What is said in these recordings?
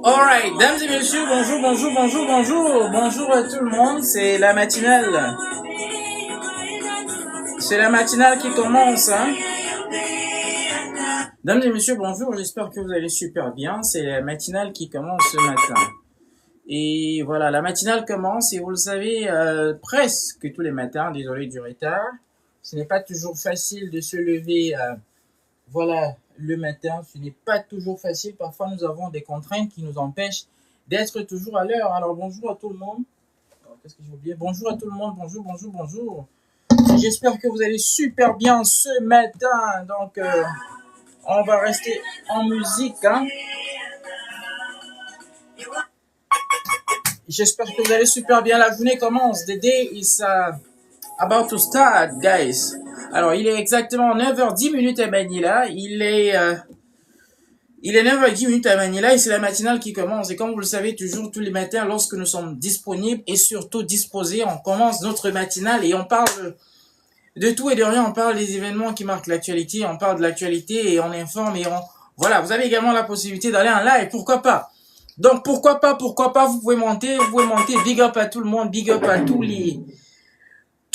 Alright, dames et messieurs, bonjour, bonjour, bonjour, bonjour, bonjour à tout le monde, c'est la matinale. C'est la matinale qui commence, hein. Dames et messieurs, bonjour, j'espère que vous allez super bien, c'est la matinale qui commence ce matin. Et voilà, la matinale commence et vous le savez, presque tous les matins, désolé du retard. Ce n'est pas toujours facile de se lever, voilà, le matin, ce n'est pas toujours facile. Parfois, nous avons des contraintes qui nous empêchent d'être toujours à l'heure. Alors, bonjour à tout le monde. Qu'est-ce que j'ai oublié? Bonjour à tout le monde. Bonjour, bonjour, bonjour. J'espère que vous allez super bien ce matin. Donc, on va rester en musique, hein. J'espère que vous allez super bien. La journée commence. The day is about to start, guys. Alors, il est exactement 9h10 à Manila. Il est 9h10 à Manila et c'est la matinale qui commence. Et comme vous le savez, toujours tous les matins, lorsque nous sommes disponibles et surtout disposés, on commence notre matinale et on parle de tout et de rien. On parle des événements qui marquent l'actualité, on parle de l'actualité et on informe et voilà, vous avez également la possibilité d'aller en live, pourquoi pas. Donc, pourquoi pas, vous pouvez monter, big up à tout le monde, big up à tous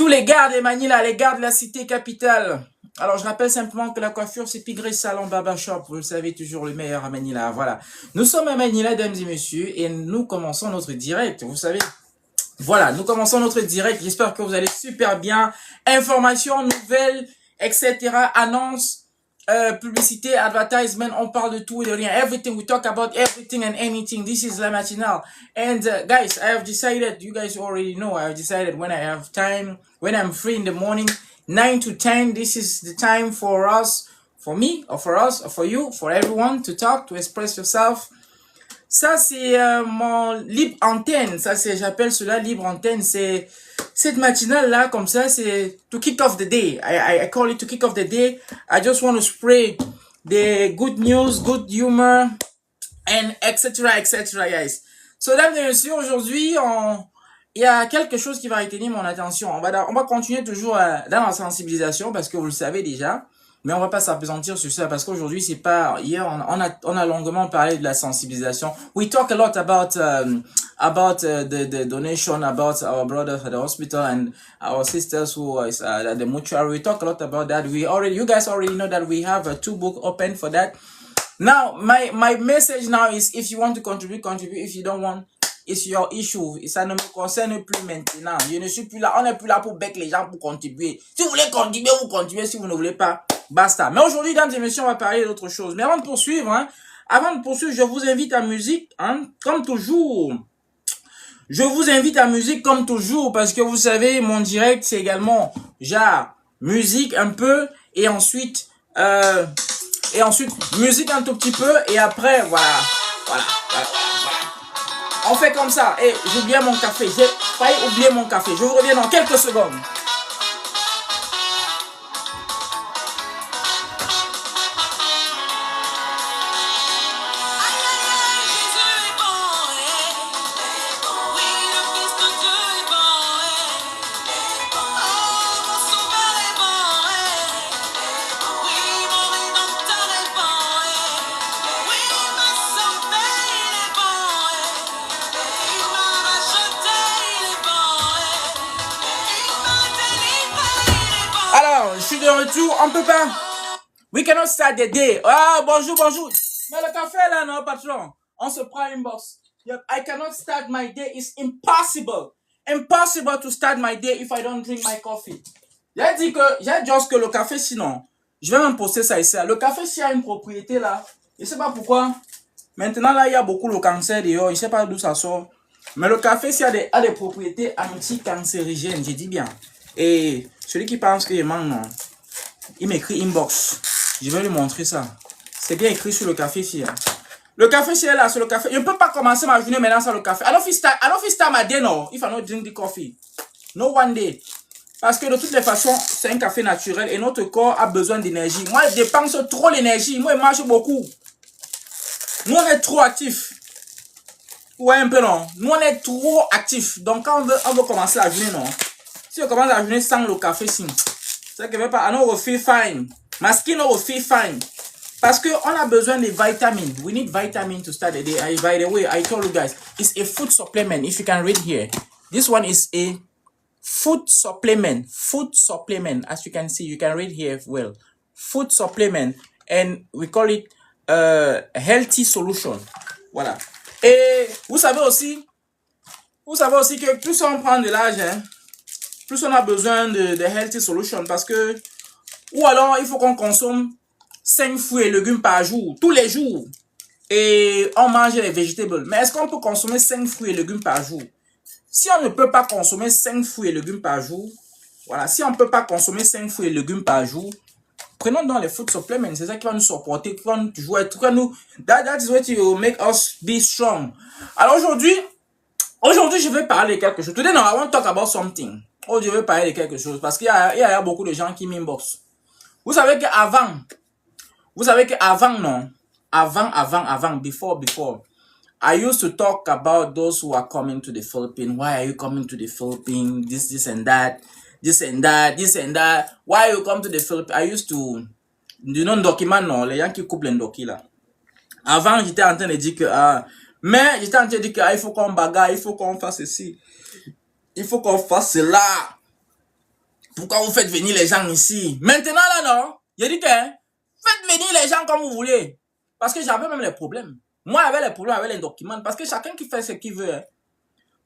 les gars de Manila, les gars de la cité capitale. Alors, je rappelle simplement que la coiffure, c'est Pigre Salon Barber Shop. Vous le savez, toujours le meilleur à Manila. Voilà. Nous sommes à Manila, dames et messieurs, et nous commençons notre direct. Vous savez, voilà, nous commençons notre direct. J'espère que vous allez super bien. Informations, nouvelles, etc. Annonces, publicité, advertisement, on parle de tout et de rien. Everything, we talk about everything and anything. This is La Matinale. And guys, I have decided, you guys already know, I have decided when I have time, when I'm free in the morning, 9 to 10, this is the time for us, for me, or for us, or for you, for everyone to talk, to express yourself. Ça, c'est mon libre antenne. Ça, c'est, j'appelle cela libre antenne. C'est cette matinale-là, comme ça, c'est to kick off the day. I call it to kick off the day. I just want to spread the good news, good humor, and etc., guys. So, dames et messieurs, aujourd'hui, il y a quelque chose qui va retenir mon attention. On va continuer toujours dans la sensibilisation parce que vous le savez déjà. Mais on va pas s'appesantir sur ça parce qu'aujourd'hui c'est pas, hier on a longuement parlé de la sensibilisation. We talk a lot about the donation, about our brothers at the hospital and our sisters who is at the mortuary. We talk a lot about that. You guys already know that we have 2 books open for that. Now my message now is if you want to contribute. If you don't want, it's your issue. Ça ne me concerne plus maintenant. Je ne suis plus là. On n'est plus là pour bec les gens pour contribuer. Si vous voulez contribuer, vous contribuez. Si vous ne voulez pas, basta. Mais aujourd'hui, dames et messieurs, on va parler d'autre chose. Mais avant de poursuivre, je vous invite à musique, comme toujours. Je vous invite à musique comme toujours parce que vous savez, mon direct, c'est également genre musique un peu et ensuite musique un tout petit peu et après, voilà. On fait comme ça. Et j'ai oublié mon café. J'ai failli oublier mon café. Je vous reviens dans quelques secondes. Je suis de retour, on peut pas. We cannot start the day. Ah, bonjour. Mais le café là, non, patron. On se prend une box. I cannot start my day. It's impossible. Impossible to start my day if I don't drink my coffee. J'ai dit que le café, sinon, je vais même poster ça ici. Le café, s'il y a une propriété là, je sais pas pourquoi. Maintenant là, il y a beaucoup de cancer dehors. Je sais pas d'où ça sort. Mais le café, s'il y a des propriétés anti-cancérigènes, j'ai dit bien. Et celui qui pense que je manque, non, il m'écrit inbox. Je vais lui montrer ça. C'est bien écrit sur le café ici. Le café, c'est là, c'est le café. Je ne peux pas commencer ma journée maintenant sans le café. I don't feel start my day, no, if I don't drink the coffee. No one day. Parce que de toutes les façons, c'est un café naturel et notre corps a besoin d'énergie. Moi, je dépense trop l'énergie. Moi, je marche beaucoup. Nous, on est trop actifs. Ouais, un peu non. Nous, on est trop actifs. Donc, quand on veut commencer la journée, non. Si on commence la journée sans le café, c'est que pas, I know we feel fine. My skin will feel fine. Parce qu'on a besoin de vitamines. We need vitamins to start the day. By the way, I told you guys, it's a food supplement. If you can read here. This one is a food supplement. Food supplement. As you can see, you can read here well. Food supplement. And we call it healthy solution. Voilà. Et vous savez aussi que plus on prend de l'âge, hein, plus on a besoin de healthy solution. Parce que, ou alors, il faut qu'on consomme 5 fruits et légumes par jour, tous les jours. Et on mange les vegetables. Mais est-ce qu'on peut consommer 5 fruits et légumes par jour? Si on ne peut pas consommer 5 fruits et légumes par jour, voilà, si on ne peut pas consommer 5 fruits et légumes par jour, prenons donc les food supplements. C'est ça qui va nous supporter, qui va nous toujours être, qui va nous, that is what will make us be strong. Alors aujourd'hui, je vais parler de quelque chose. Today, no, I want to talk about something. Oh, je vais parler de quelque chose parce qu'il y a beaucoup de gens qui m'inbox. Vous savez qu'avant, non, before, I used to talk about those who are coming to the Philippines. Why are you coming to the Philippines? This and that. Why you come to the Philippines? I used to, you know, document, non, les gens qui coupent les doki là. Avant, j'étais en train de dire que, mais j'étais en train de dire qu'il faut qu'on bagarre, il faut qu'on fasse ceci, il faut qu'on fasse cela. Pourquoi vous faites venir les gens ici? Maintenant là, non, j'ai dit que, faites venir les gens comme vous voulez. Parce que j'avais même les problèmes. Moi, j'avais les problèmes avec les documents. Parce que chacun qui fait ce qu'il veut. Hein.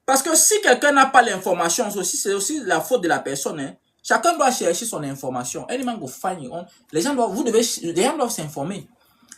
Parce que si quelqu'un n'a pas l'information, c'est aussi la faute de la personne. Hein. Chacun doit chercher son information. Les gens doivent s'informer.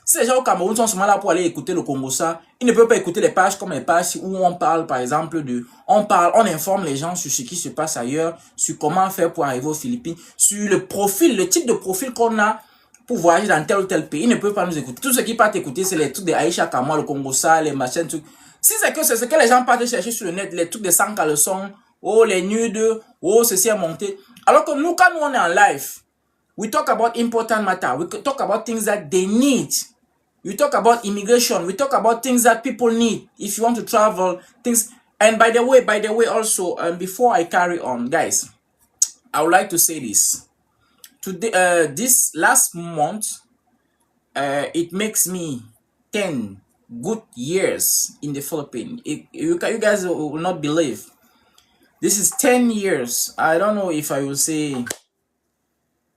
Si les gens au Cameroun sont seulement là pour aller écouter le Congo ça, ils ne peuvent pas écouter les pages comme les pages où on parle, par exemple, on informe les gens sur ce qui se passe ailleurs, sur comment faire pour arriver aux Philippines, sur le profil, le type de profil qu'on a pour voyager dans tel ou tel pays. Ils ne peuvent pas nous écouter. Tout ce qui partent écouter, c'est les trucs de Aïcha Kamwa, le Congo ça, les machins, trucs. Si c'est ce que les gens partent chercher sur le net, les trucs de 100 caleçons, oh, les nudes, oh, ceci est monté. Alors que nous, quand nous on est en live, we talk about important matter. We talk about things that they need. We talk about immigration. We talk about things that people need. If you want to travel, things. And by the way, also, before I carry on, guys, I would like to say this. Today, this last month, it makes me 10 good years in the Philippines. You guys will not believe. This is 10 years. I don't know if I will say.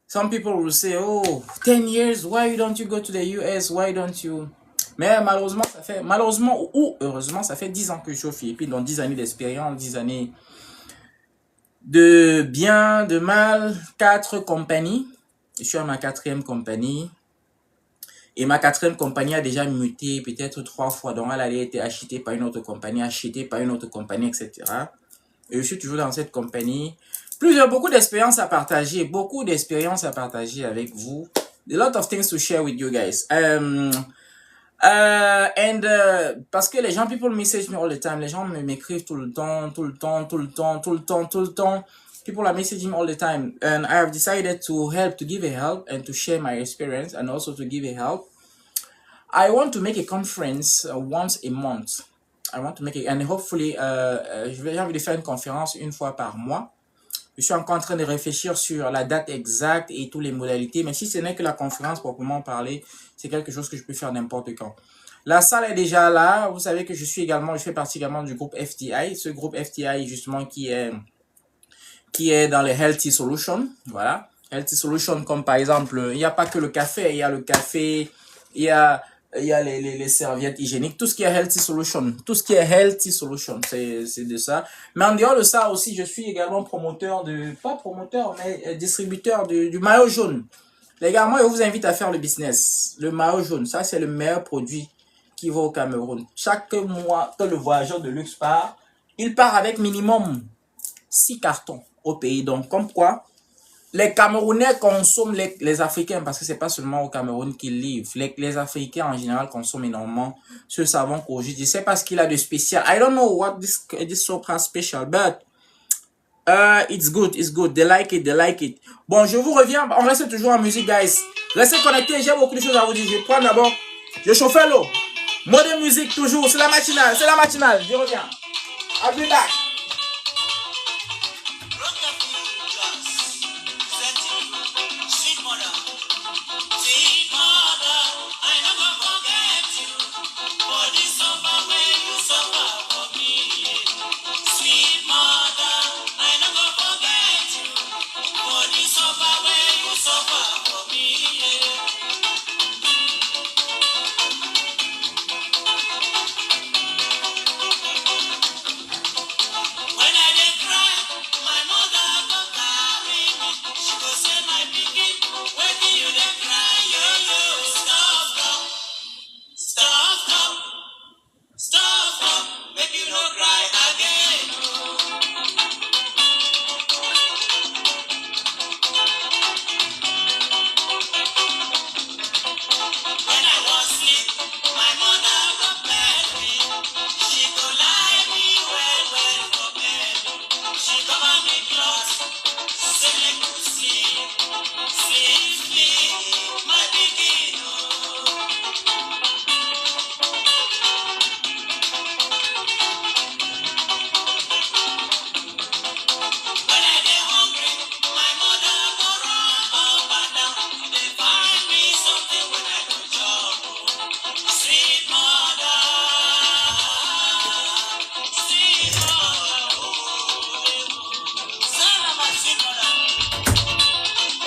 Some people will say, oh, 10 years, why don't you go to the US? Why don't you... Mais malheureusement ou heureusement, ça fait 10 ans que je suis aux Philippines, donc 10 années d'expérience, 10 années de bien, de mal, 4 compagnies. Je suis à ma 4e compagnie. Et ma 4e compagnie a déjà muté peut-être 3 fois, donc elle a été achetée par une autre compagnie, etc. Et je suis toujours dans cette compagnie. Beaucoup d'expériences à partager avec vous. A lot of things to share with you guys. Parce que les gens, people message me all the time. Les gens m'écrivent tout le temps. People are messaging all the time. And I have decided to give a help and to share my experience and also to give a help. I want to make a conference once a month. And hopefully, j'ai envie de faire une conférence une fois par mois. Je suis encore en train de réfléchir sur la date exacte et toutes les modalités. Mais si ce n'est que la conférence proprement parler, c'est quelque chose que je peux faire n'importe quand. La salle est déjà là. Vous savez que je fais partie également du groupe FTI. Ce groupe FTI, justement, qui est dans les Healthy Solutions. Voilà. Healthy Solutions, comme par exemple, il n'y a pas que le café. Il y a le café, il y a les serviettes hygiéniques, tout ce qui est Healthy Solution, c'est de ça. Mais en dehors de ça aussi, je suis également distributeur du maillot jaune. Les gars, moi, je vous invite à faire le business. Le maillot jaune, ça, c'est le meilleur produit qui va au Cameroun. Chaque mois que le voyageur de luxe part, il part avec minimum 6 cartons au pays. Donc, comme quoi, les Camerounais consomment les Africains, parce que c'est pas seulement au Cameroun qu'ils livrent. Les Africains en général consomment énormément ce savon Kogi. Je sais pas ce qu'il a de spécial. I don't know what this soap has special, but it's good. They like it. Bon, je vous reviens. On reste toujours en musique, guys. Restez connectés. J'ai beaucoup de choses à vous dire. Je vais prendre d'abord. Je chauffe l'eau. Mode musique toujours. C'est la matinale. Je reviens. I'll be back.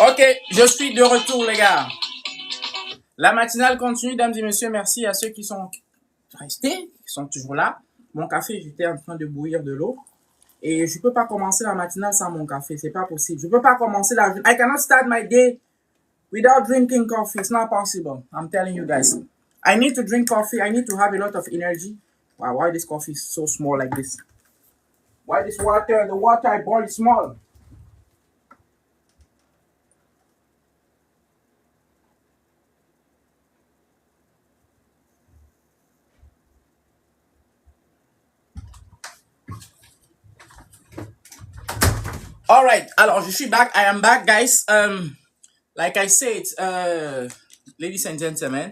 Ok, je suis de retour, les gars. La matinale continue, dames et messieurs. Merci à ceux qui sont restés, qui sont toujours là. Mon café, j'étais en train de bouillir de l'eau. Et je peux pas commencer la matinale sans mon café. C'est pas possible. Je peux pas commencer la... I cannot start my day without drinking coffee. It's not possible. I'm telling you guys. I need to drink coffee. I need to have a lot of energy. Wow, why this coffee is so small like this? Why this water? The water I boil is small. All right. Alors, je suis back. I am back, guys. Like I said, ladies and gentlemen,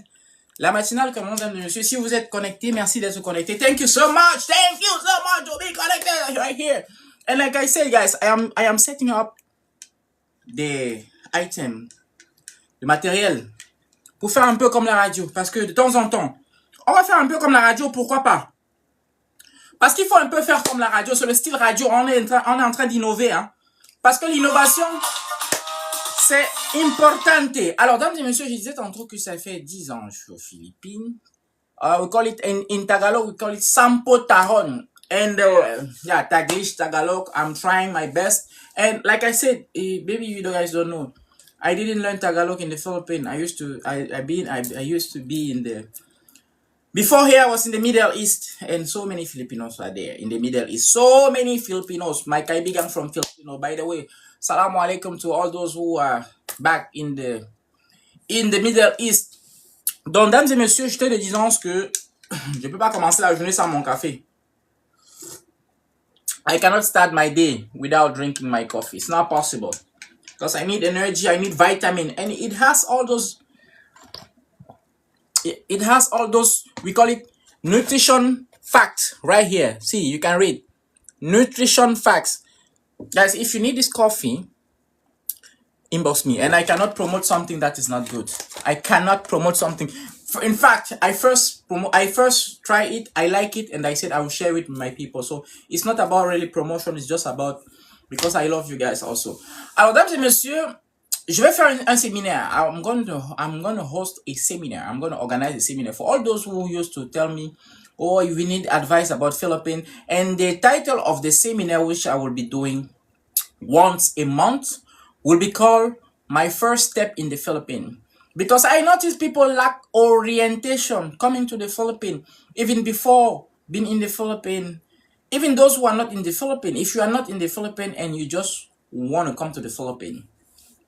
la matinale commence, mesdames et messieurs. Si vous êtes connectés, merci d'être connectés. Thank you so much. Thank you so much to be connected right here. And like I said, guys, I am setting up des items, le matériel, pour faire un peu comme la radio. Parce que de temps en temps, on va faire un peu comme la radio, pourquoi pas? Parce qu'il faut un peu faire comme la radio. Sur le style radio, on est en train d'innover. Hein? Parce que l'innovation, c'est important. Alors, dames et messieurs, je disais tantôt que ça fait 10 ans que je suis aux Philippines. We call it, in Tagalog, we call it Sampo Taron. And yeah, Taglish, Tagalog, I'm trying my best. And like I said, maybe you guys don't know, I didn't learn Tagalog in the Philippines. I used to be in the... Before here, I was in the Middle East, and so many Filipinos are there in the Middle East. So many Filipinos. My kaibigan from Filipino. By the way, salamu alaikum to all those who are back in the Middle East. Donc, dames et messieurs, je te disant que je peux pas commencer la journée sans mon café. I cannot start my day without drinking my coffee. It's not possible. Because I need energy, I need vitamin, and it has all those... It has all those, we call it nutrition facts right here. See, you can read nutrition facts. Guys, if you need this coffee, inbox me. And I cannot promote something that is not good. I cannot promote something. In fact, I first try it, I like it, and I said I will share it with my people. So it's not about really promotion, it's just about because I love you guys also. Alors, dames et messieurs, je vais faire un séminaire. I'm going to host a seminar. I'm going to organize a seminar for all those who used to tell me, oh, we need advice about Philippines. And the title of the seminar, which I will be doing once a month, will be called My First Step in the Philippines. Because I notice people lack orientation coming to the Philippines, even before being in the Philippines. Even those who are not in the Philippines, if you are not in the Philippines and you just want to come to the Philippines,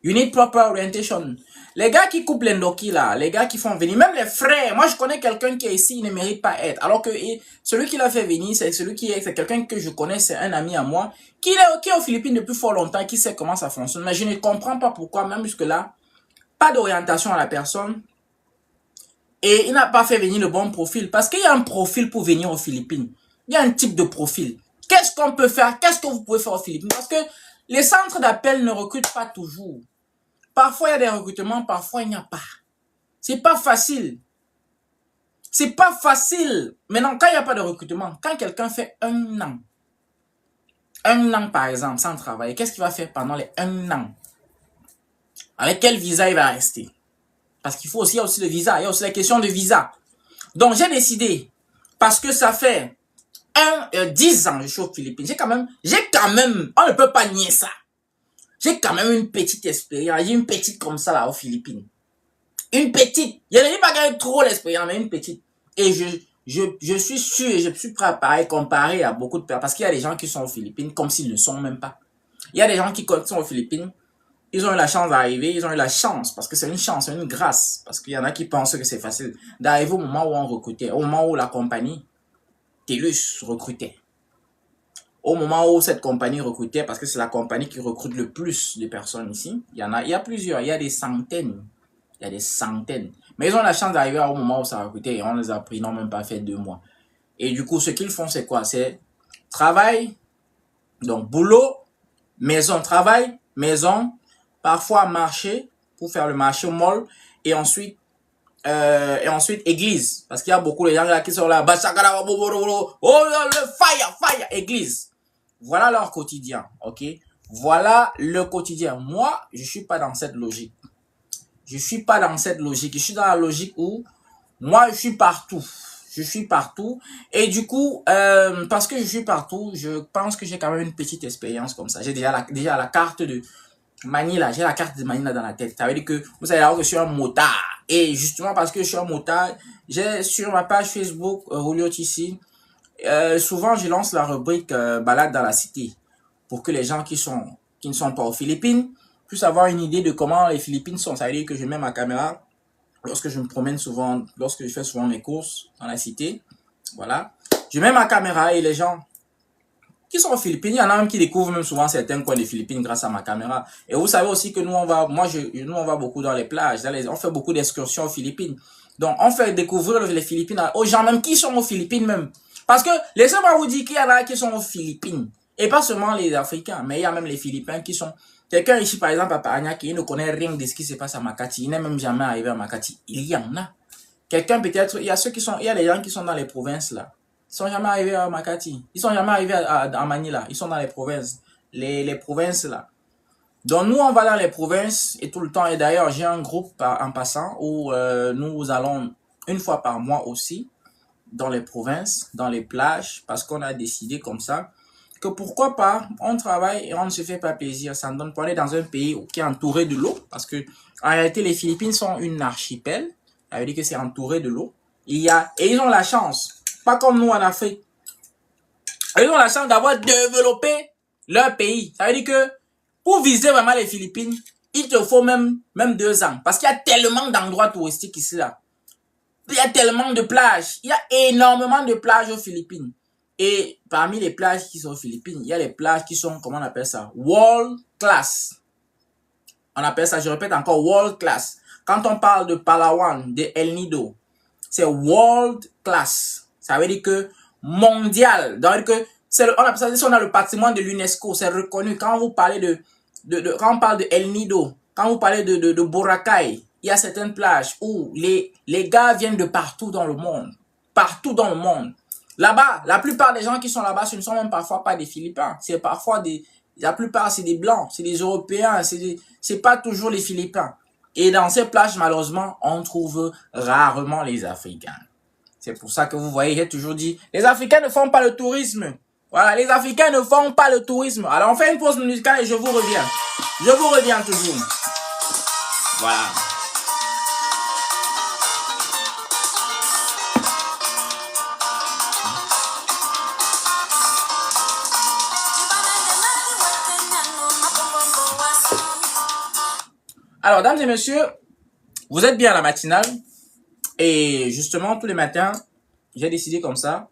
you need proper orientation. Les gars qui coupent les ndoki là, les gars qui font venir, même les frères, moi je connais quelqu'un qui est ici, il ne mérite pas être. Alors que celui qui l'a fait venir, c'est quelqu'un que je connais, c'est un ami à moi, qui est aux Philippines depuis fort longtemps, qui sait comment ça fonctionne. Mais je ne comprends pas pourquoi, même jusque là, pas d'orientation à la personne. Et il n'a pas fait venir le bon profil. Parce qu'il y a un profil pour venir aux Philippines. Il y a un type de profil. Qu'est-ce qu'on peut faire? Qu'est-ce que vous pouvez faire aux Philippines? Parce que les centres d'appel ne recrutent pas toujours. Parfois, il y a des recrutements, parfois, il n'y a pas. C'est pas facile. C'est pas facile. Maintenant, quand il n'y a pas de recrutement, quand quelqu'un fait un an par exemple, sans travailler, qu'est-ce qu'il va faire pendant les 1 an? Avec quel visa il va rester? Parce qu'il faut aussi, il y a aussi le visa, il y a aussi la question de visa. Donc, j'ai décidé, parce que ça fait 10 ans que je suis aux Philippines, j'ai quand même, on ne peut pas nier ça. J'ai quand même une petite expérience. J'ai une petite comme ça là aux Philippines. Une petite. Je n'ai pas gagné trop l'expérience, mais une petite. Et je suis sûr et je suis prêt à comparer à beaucoup de personnes. Parce qu'il y a des gens qui sont aux Philippines comme s'ils ne sont même pas. Il y a des gens qui sont aux Philippines. Ils ont eu la chance d'arriver. Ils ont eu la chance. Parce que c'est une chance, c'est une grâce. Parce qu'il y en a qui pensent que c'est facile d'arriver au moment où on recrutait. Au moment où la compagnie TELUS recrutait. Au moment où cette compagnie recrutait, parce que c'est la compagnie qui recrute le plus de personnes ici, il y a plusieurs, il y a des centaines. Mais ils ont la chance d'arriver au moment où ça recrutait et on les a pris, ils n'ont même pas fait 2 mois. Et du coup, ce qu'ils font, c'est quoi? C'est travail, donc boulot, maison, travail, maison, parfois marché, pour faire le marché au mall, et ensuite église. Parce qu'il y a beaucoup de gens là qui sont là, oh, le fire, église. Voilà leur quotidien, ok? Voilà le quotidien. Moi, je suis pas dans cette logique. Je suis pas dans cette logique. Je suis dans la logique où moi, je suis partout. Je suis partout. Et du coup, parce que je suis partout, je pense que j'ai quand même une petite expérience comme ça. J'ai déjà la carte de Manila. J'ai la carte de Manila dans la tête. Ça veut dire que vous savez alors que je suis un motard. Et justement parce que je suis un motard, j'ai sur ma page Facebook, Julio Tissi, souvent je lance la rubrique balade dans la cité pour que les gens qui ne sont pas aux Philippines puissent avoir une idée de comment les Philippines sont. Ça veut dire que je mets ma caméra lorsque je me promène souvent, lorsque je fais souvent mes courses dans la cité. Voilà. Je mets ma caméra et les gens qui sont aux Philippines, il y en a même qui découvrent même souvent certains coins des Philippines grâce à ma caméra. Et vous savez aussi que nous, on va, nous, on va beaucoup dans les plages, on fait beaucoup d'excursions aux Philippines. Donc, on fait découvrir les Philippines aux gens même qui sont aux Philippines même. Parce que, laissez-moi vous dire qu'il y en a qui sont aux Philippines. Et pas seulement les Africains, mais il y a même les Philippins qui sont... Quelqu'un ici, par exemple, à Paraná, qui ne connaît rien de ce qui se passe à Makati, il n'est même jamais arrivé à Makati. Il y en a. Quelqu'un peut-être, il y a ceux qui sont, il y a les gens qui sont dans les provinces là. Ils sont jamais arrivés à Makati. Ils sont jamais arrivés à Manila. Ils sont dans les provinces. Les provinces là. Donc nous, on va dans les provinces et tout le temps. Et d'ailleurs, j'ai un groupe en passant où nous allons une fois par mois aussi dans les provinces, dans les plages, parce qu'on a décidé comme ça que pourquoi pas, on travaille et on ne se fait pas plaisir. Ça ne donne pas aller dans un pays qui est entouré de l'eau, parce que en réalité, les Philippines sont une archipel. Ça veut dire que c'est entouré de l'eau. Et ils ont la chance, pas comme nous en Afrique. Ils ont la chance d'avoir développé leur pays. Ça veut dire que pour visiter vraiment les Philippines, il te faut même 2 ans. Parce qu'il y a tellement d'endroits touristiques ici là. Il y a tellement de plages. Il y a énormément de plages aux Philippines. Et parmi les plages qui sont aux Philippines, il y a les plages qui sont, comment on appelle ça? World class. On appelle ça, je répète encore, world class. Quand on parle de Palawan, de El Nido, c'est world class. Ça veut dire que mondial. Donc, on appelle ça, si on a le patrimoine de l'UNESCO, c'est reconnu. Quand vous parlez quand on parle de El Nido, quand vous parlez de Boracay, il y a certaines plages où les gars viennent de partout dans le monde. Partout dans le monde. Là-bas, la plupart des gens qui sont là-bas, ce ne sont même parfois pas des Philippins. C'est parfois la plupart, c'est des Blancs, c'est des Européens, c'est pas toujours les Philippins. Et dans ces plages, malheureusement, on trouve rarement les Africains. C'est pour ça que vous voyez, j'ai toujours dit, les Africains ne font pas le tourisme. Voilà, les Africains ne font pas le tourisme. Alors, on fait une pause musicale et je vous reviens. Je vous reviens toujours. Voilà. Alors, dames et messieurs, vous êtes bien à la matinale. Et justement, tous les matins, j'ai décidé comme ça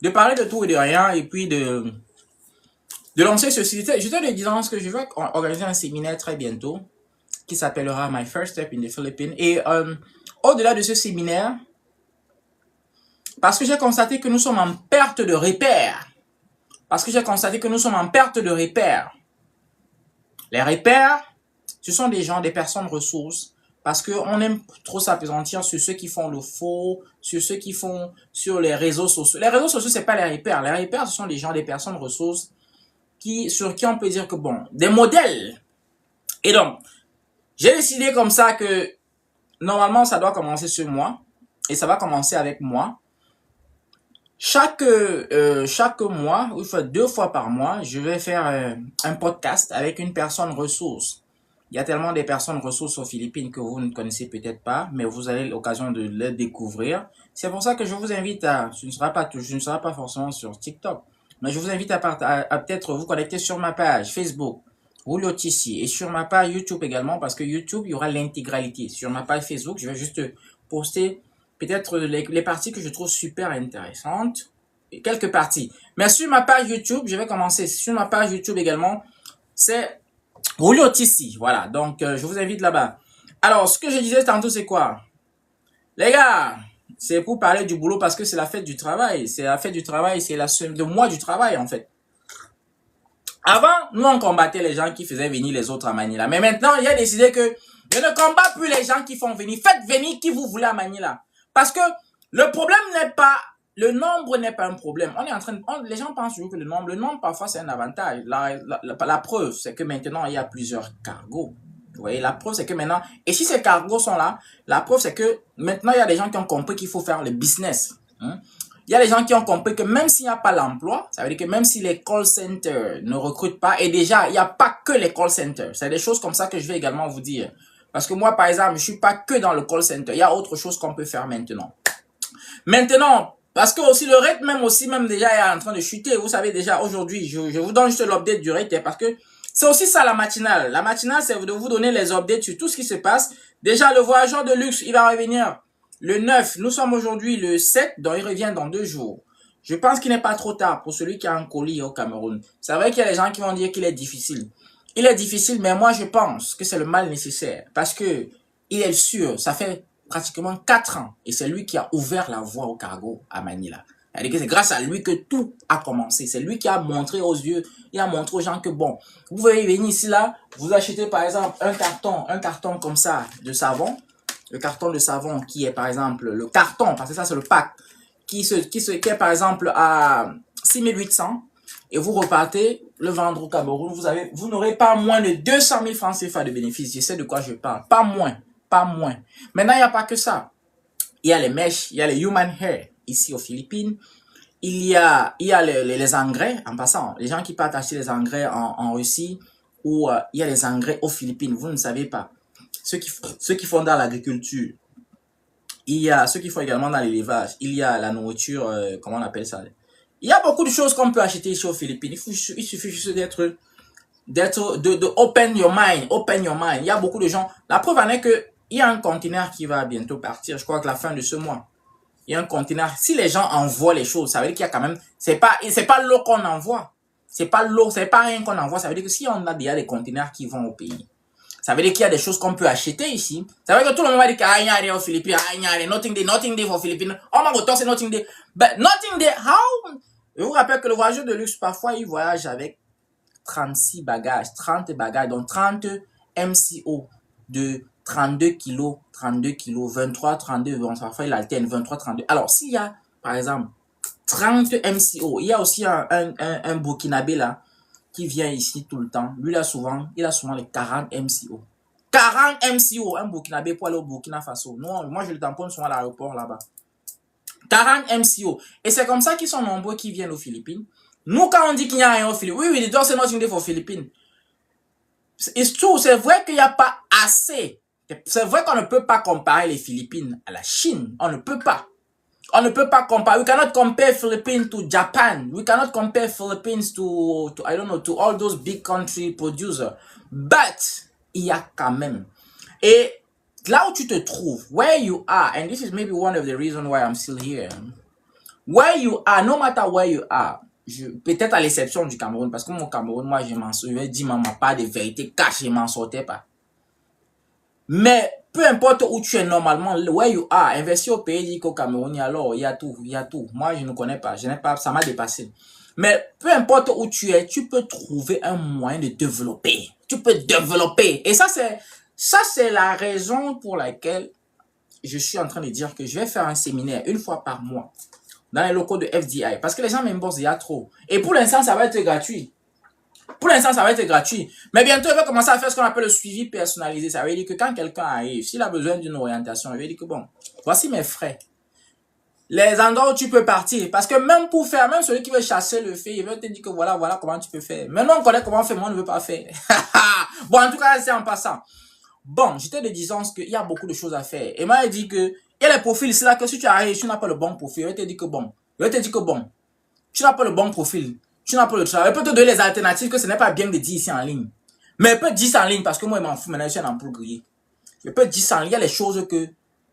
de parler de tout et de rien et puis de lancer ce site. Je te le disant que je vais organiser un séminaire très bientôt qui s'appellera My First Step in the Philippines. Et au-delà de ce séminaire, parce que j'ai constaté que nous sommes en perte de repères. Les repères, ce sont des gens, des personnes ressources. Parce qu'on aime trop s'appesantir sur ceux qui font le faux, sur ceux qui font sur les réseaux sociaux. Les réseaux sociaux, c'est pas les repères. Les repères, ce sont des gens, des personnes ressources sur qui on peut dire que bon, des modèles. Et donc, j'ai décidé comme ça que normalement, ça doit commencer sur moi. Et ça va commencer avec moi. Chaque mois, ou 2 fois par mois, je vais faire un podcast avec une personne ressource. Il y a tellement de personnes ressources aux Philippines que vous ne connaissez peut-être pas, mais vous avez l'occasion de les découvrir. C'est pour ça que je vous invite je ne serai pas forcément sur TikTok, mais je vous invite à peut-être vous connecter sur ma page Facebook, Julio Tissi, et sur ma page YouTube également, parce que YouTube, il y aura l'intégralité. Sur ma page Facebook, je vais juste poster peut-être les parties que je trouve super intéressantes, quelques parties. Mais sur ma page YouTube, je vais commencer. Sur ma page YouTube également, c'est Julio Tissi, voilà. Donc, je vous invite là-bas. Alors, ce que je disais tantôt, c'est quoi? Les gars, c'est pour parler du boulot parce que c'est la fête du travail. C'est la fête du travail, c'est la semaine de mois du travail, en fait. Avant, nous, on combattait les gens qui faisaient venir les autres à Manila. Mais maintenant, il a décidé que je ne combats plus les gens qui font venir. Faites venir qui vous voulez à Manila. Parce que le problème n'est pas le nombre n'est pas un problème. On est en train les gens pensent toujours que le nombre parfois c'est un avantage. La preuve, c'est que maintenant il y a plusieurs cargos. Vous voyez, la preuve c'est que maintenant, et si ces cargos sont là, la preuve c'est que maintenant il y a des gens qui ont compris qu'il faut faire le business. Hein. Il y a des gens qui ont compris que même s'il n'y a pas l'emploi, ça veut dire que même si les call centers ne recrutent pas, et déjà, il n'y a pas que les call centers. C'est des choses comme ça que je vais également vous dire. Parce que moi, par exemple, je suis pas que dans le call center. Il y a autre chose qu'on peut faire maintenant. Maintenant, parce que aussi le rate même déjà est en train de chuter. Vous savez déjà, aujourd'hui, je vous donne juste l'update du rate parce que c'est aussi ça la matinale. La matinale, c'est de vous donner les updates sur tout ce qui se passe. Déjà, le voyageur de luxe, il va revenir le 9. Nous sommes aujourd'hui le 7, donc il revient dans 2 jours. Je pense qu'il n'est pas trop tard pour celui qui a un colis au Cameroun. C'est vrai qu'il y a des gens qui vont dire qu'il est difficile. Il est difficile, mais moi je pense que c'est le mal nécessaire. Parce que il est sûr, ça fait pratiquement 4 ans. Et c'est lui qui a ouvert la voie au cargo à Manila. C'est grâce à lui que tout a commencé. C'est lui qui a montré aux yeux, il a montré aux gens que bon, vous pouvez venir ici là, vous achetez par exemple un carton comme ça de savon. Le carton de savon qui est par exemple le carton, parce que ça c'est le pack, qui est par exemple à 6800 et vous repartez le vendre au Cameroun, vous n'aurez pas moins de 200 000 francs CFA de bénéfices. Je sais de quoi je parle. Pas moins. Pas moins. Maintenant, il n'y a pas que ça. Il y a les mèches, il y a les human hair ici aux Philippines. Il y a les engrais, en passant, les gens qui partent acheter les engrais en Russie, ou il y a les engrais aux Philippines, vous ne savez pas. Ceux qui font dans l'agriculture, il y a ceux qui font également dans l'élevage, il y a la nourriture, comment on appelle ça? Il y a beaucoup de choses qu'on peut acheter ici aux Philippines. Il suffit juste de open your mind, open your mind. Il y a beaucoup de gens. La preuve en est que il y a un conteneur qui va bientôt partir. Je crois que la fin de ce mois. Il y a un conteneur. Si les gens envoient les choses, ça veut dire qu'il y a quand même, c'est pas l'eau qu'on envoie. C'est pas l'eau, c'est pas rien qu'on envoie. Ça veut dire que si on a déjà des conteneurs qui vont au pays, ça veut dire qu'il y a des choses qu'on peut acheter ici. Ça veut dire que tout le monde va dire qu'il n'y a rien aux Philippines, il n'y a rien, nothing there for Philippines. Oh my God, c'est nothing there. But nothing there, how? Je vous rappelle que le voyageur de luxe, parfois, il voyage avec 36 bagages, 30 bagages, donc 30 MCO de 32 kilos, 23, 32, bon, parfois il alterne 23, 32. Alors, s'il y a, par exemple, 30 MCO, il y a aussi un Burkinabé là, qui vient ici tout le temps. Lui, il a souvent les 40 MCO. 40 MCO, un Burkinabé pour aller au Burkina Faso. Non, moi, je le tamponne souvent à l'aéroport là-bas. 40 MCO. Et c'est comme ça qu'ils sont nombreux qui viennent aux Philippines. Nous, quand on dit qu'il n'y a rien aux Philippines, oui, c'est nothing there for Philippines. C'est true, c'est vrai qu'il n'y a pas assez. C'est vrai qu'on ne peut pas comparer les Philippines à la Chine. On ne peut pas. On ne peut pas comparer. We cannot compare Philippines to Japan. We cannot compare Philippines to I don't know, to all those big country producers. But, il y a quand même. Et là où tu te trouves, where you are, and this is maybe one of the reasons why I'm still here. Where you are, no matter where you are, peut-être à l'exception du Cameroun, parce que mon Cameroun, moi, je vais dire, maman, pas de vérité cachée, je m'en sortais pas. Mais, peu importe où tu es normalement, where you are, investir au pays, dit qu'au Cameroun, alors, il y a tout. Moi, je ne connais pas, ça m'a dépassé. Mais, peu importe où tu es, tu peux trouver un moyen de développer. Tu peux développer. Et ça, c'est la raison pour laquelle je suis en train de dire que je vais faire un séminaire une fois par mois dans les locaux de FDI. Parce que les gens m'imposent, il y a trop. Et pour l'instant, ça va être gratuit. Mais bientôt, il va commencer à faire ce qu'on appelle le suivi personnalisé. Ça veut dire que quand quelqu'un arrive, s'il a besoin d'une orientation, il va dire que bon, voici mes frais. Les endroits où tu peux partir. Parce que même celui qui veut chasser le fait, il veut te dire que voilà comment tu peux faire. Maintenant, on connaît comment on fait, mais on ne veut pas faire. Bon, en tout cas, c'est en passant. Bon, j'étais de disant qu'il y a beaucoup de choses à faire. Et moi, il dit que, il y a les profils, c'est là que si tu arrives, tu n'as pas le bon profil, il va te dire que bon, tu n'as pas le bon profil, tu n'as pas le travail. Il peut te donner les alternatives que ce n'est pas bien de dire ici en ligne. Mais il peut dire ça en ligne parce que moi, il m'en fout, maintenant, je suis un ampoule grillé. Il peut dire ça en ligne, il y a les choses que,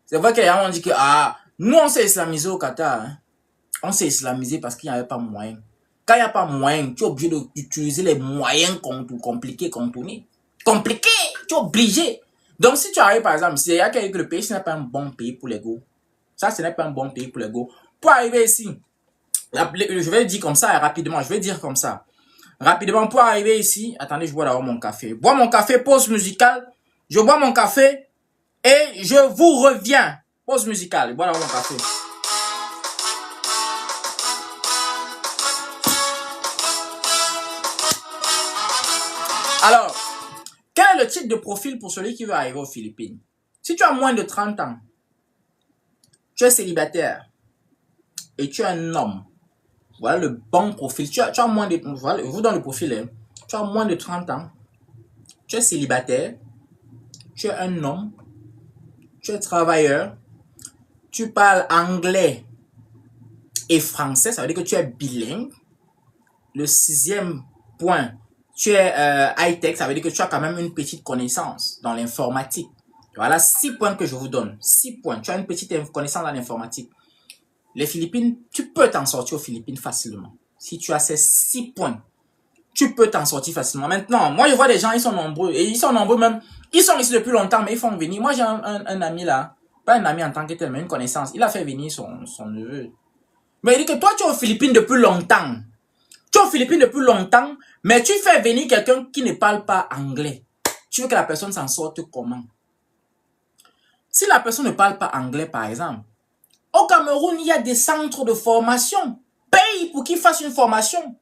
c'est vrai que les gens ont dit que, nous, on s'est islamisé au Qatar, hein. On s'est islamisé parce qu'il n'y avait pas moyen. Quand il n'y a pas moyen, tu es obligé d'utiliser les moyens compliqués, contournés. Compliqué, tu es obligé. Donc, si tu arrives, par exemple, s'il y a quelqu'un que le pays, ce n'est pas un bon pays pour les go. Ça, ce n'est pas un bon pays pour les go. Pour arriver ici, je vais dire comme ça, rapidement, Rapidement, pour arriver ici, attendez, je bois d'abord mon café. Bois mon café, pause musicale. Je bois mon café et je vous reviens. Pause musicale, bois d'abord mon café. Alors, quel est le type de profil pour celui qui veut arriver aux Philippines? Si tu as moins de 30 ans, tu es célibataire et tu es un homme, voilà le bon profil. Tu as moins de... Voilà, je vous donne le profil. Hein. Tu as moins de 30 ans, tu es célibataire, tu es un homme, tu es travailleur, tu parles anglais et français, ça veut dire que tu es bilingue. Le 6e point, tu es high-tech, ça veut dire que tu as quand même une petite connaissance dans l'informatique. Voilà 6 points que je vous donne. 6 points. Tu as une petite connaissance dans l'informatique. Les Philippines, tu peux t'en sortir aux Philippines facilement. Si tu as ces 6 points, tu peux t'en sortir facilement. Maintenant, moi je vois des gens, ils sont nombreux. Et ils sont nombreux même. Ils sont ici depuis longtemps, mais ils font venir. Moi j'ai un ami là. Pas un ami en tant que tel, mais une connaissance. Il a fait venir son neveu. Mais il dit que toi tu es aux Philippines depuis longtemps. Tu es aux Philippines depuis longtemps, mais tu fais venir quelqu'un qui ne parle pas anglais. Tu veux que la personne s'en sorte comment? Si la personne ne parle pas anglais, par exemple, au Cameroun, il y a des centres de formation. Paye pour qu'il fasse une formation.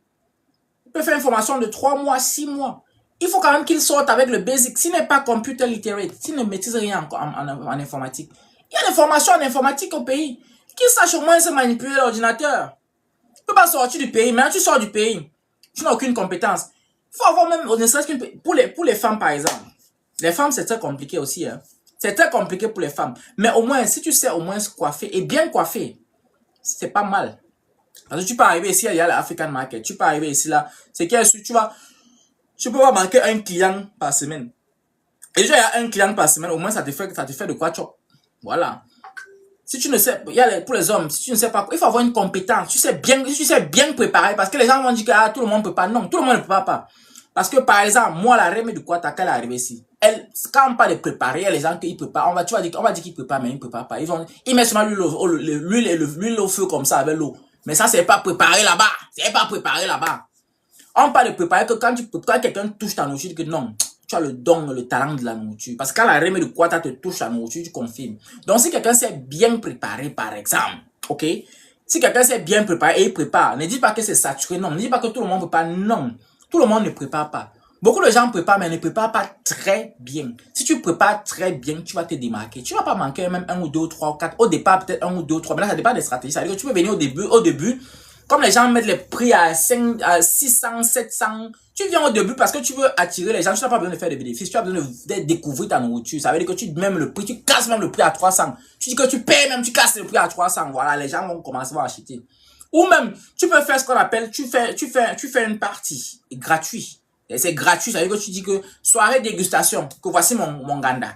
Il peut faire une formation de 3 mois, 6 mois. Il faut quand même qu'il sorte avec le basic. S'il n'est pas computer literate, s'il ne maîtrise rien en informatique, il y a des formations en informatique au pays. Qu'il sache au moins se manipuler l'ordinateur. Tu ne peux pas sortir du pays. Maintenant, tu sors du pays. Tu n'as aucune compétence. Il faut avoir même, ne serait-ce qu'une... Pour les femmes, par exemple. Les femmes, c'est très compliqué aussi. Hein. C'est très compliqué pour les femmes. Mais au moins, si tu sais au moins se coiffer et bien coiffer, c'est pas mal. Parce que tu peux arriver ici, il y a l'African Market. Tu peux arriver ici, là. C'est qu'il tu peux pas manquer un client par semaine. Et déjà, il y a un client par semaine, au moins, ça te fait de quoi chop. Voilà. Si tu ne sais, pour les hommes, si tu ne sais pas, il faut avoir une compétence. Tu sais bien préparer. Parce que les gens vont dire que ah, tout le monde ne peut pas. Non, tout le monde ne peut pas. Parce que par exemple, moi, la reine de quoi qu'elle est arrivée ici. Quand on parle de préparer, il y a les gens qui ne peuvent pas. On va dire qu'ils ne peuvent pas, mais ils ne peuvent pas. Ils mettent seulement l'huile au feu comme ça avec l'eau. Mais ça, c'est pas préparé là-bas. C'est pas préparé là-bas. On parle de préparer que quand quelqu'un touche ta nourriture, que non, tu as le don, le talent de la nourriture. Parce que quand la reine de quoi te touche la nourriture, tu confirmes. Donc, si quelqu'un s'est bien préparé, par exemple, ok? Si quelqu'un s'est bien préparé et il prépare, ne dis pas que c'est saturé, non. Ne dis pas que tout le monde ne peut pas, non. Tout le monde ne prépare pas. Beaucoup de gens préparent, mais ne préparent pas très bien. Si tu prépares très bien, tu vas te démarquer. Tu ne vas pas manquer même 1 ou 2 ou 3 ou 4. Au départ, peut-être 1 ou 2 ou 3. Mais là, ça dépend des stratégies. Ça veut dire que tu peux venir au début, comme les gens mettent les prix à 600, 700. Tu viens au début parce que tu veux attirer les gens. Tu n'as pas besoin de faire des bénéfices. Tu as besoin de découvrir ta nourriture. Ça veut dire que tu même le prix, tu casses même le prix à 300. Tu dis que tu payes même, tu casses le prix à 300. Voilà, les gens vont commencer à acheter. Ou même, tu peux faire ce qu'on appelle, tu fais une partie gratuite. C'est gratuit, ça veut dire que tu dis que soirée dégustation, que voici mon ganda.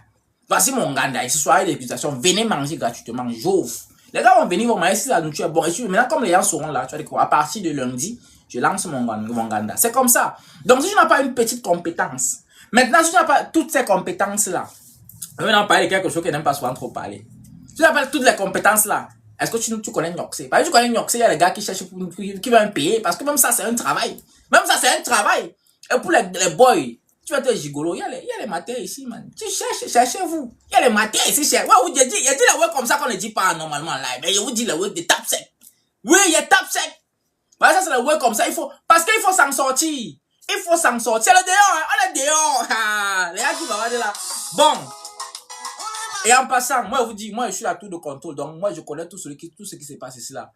Voici mon ganda, ici soirée dégustation, venez manger gratuitement, j'offre. Les gars vont venir, vont manger si la nourriture est bonne. Et maintenant, comme les gens seront là, tu vas dire qu'à partir de lundi, je lance mon ganda. C'est comme ça. Donc, si tu n'as pas une petite compétence, maintenant, si tu n'as pas toutes ces compétences-là, on va parler de quelque chose qui n'aime pas souvent trop parler. Si tu n'as pas toutes les compétences-là, est-ce que tu connais Nyoxé? Parce que tu connais Nyoxé, il y a les gars qui cherchent, qui veulent payer. Parce que même ça, c'est un travail. Même ça, c'est un travail. Et pour les boys, tu vas être gigolo. Il y a les matins ici, man. Tu cherchez-vous. Il y a les matins ici, cherchez. Ouais, il y a dit les words comme ça qu'on ne dit pas normalement en live. Mais je vous dis les words de tap sec. Oui, il y a tap sec. Voilà, ça, c'est les words comme ça. Parce qu'il faut s'en sortir. Il faut s'en sortir. On est dehors, hein. On est dehors. Ah, les gars qui vont là. Bon. Et en passant, moi, je vous dis, moi, je suis la tour de contrôle. Donc, moi, je connais tout ce qui se passe ici, là.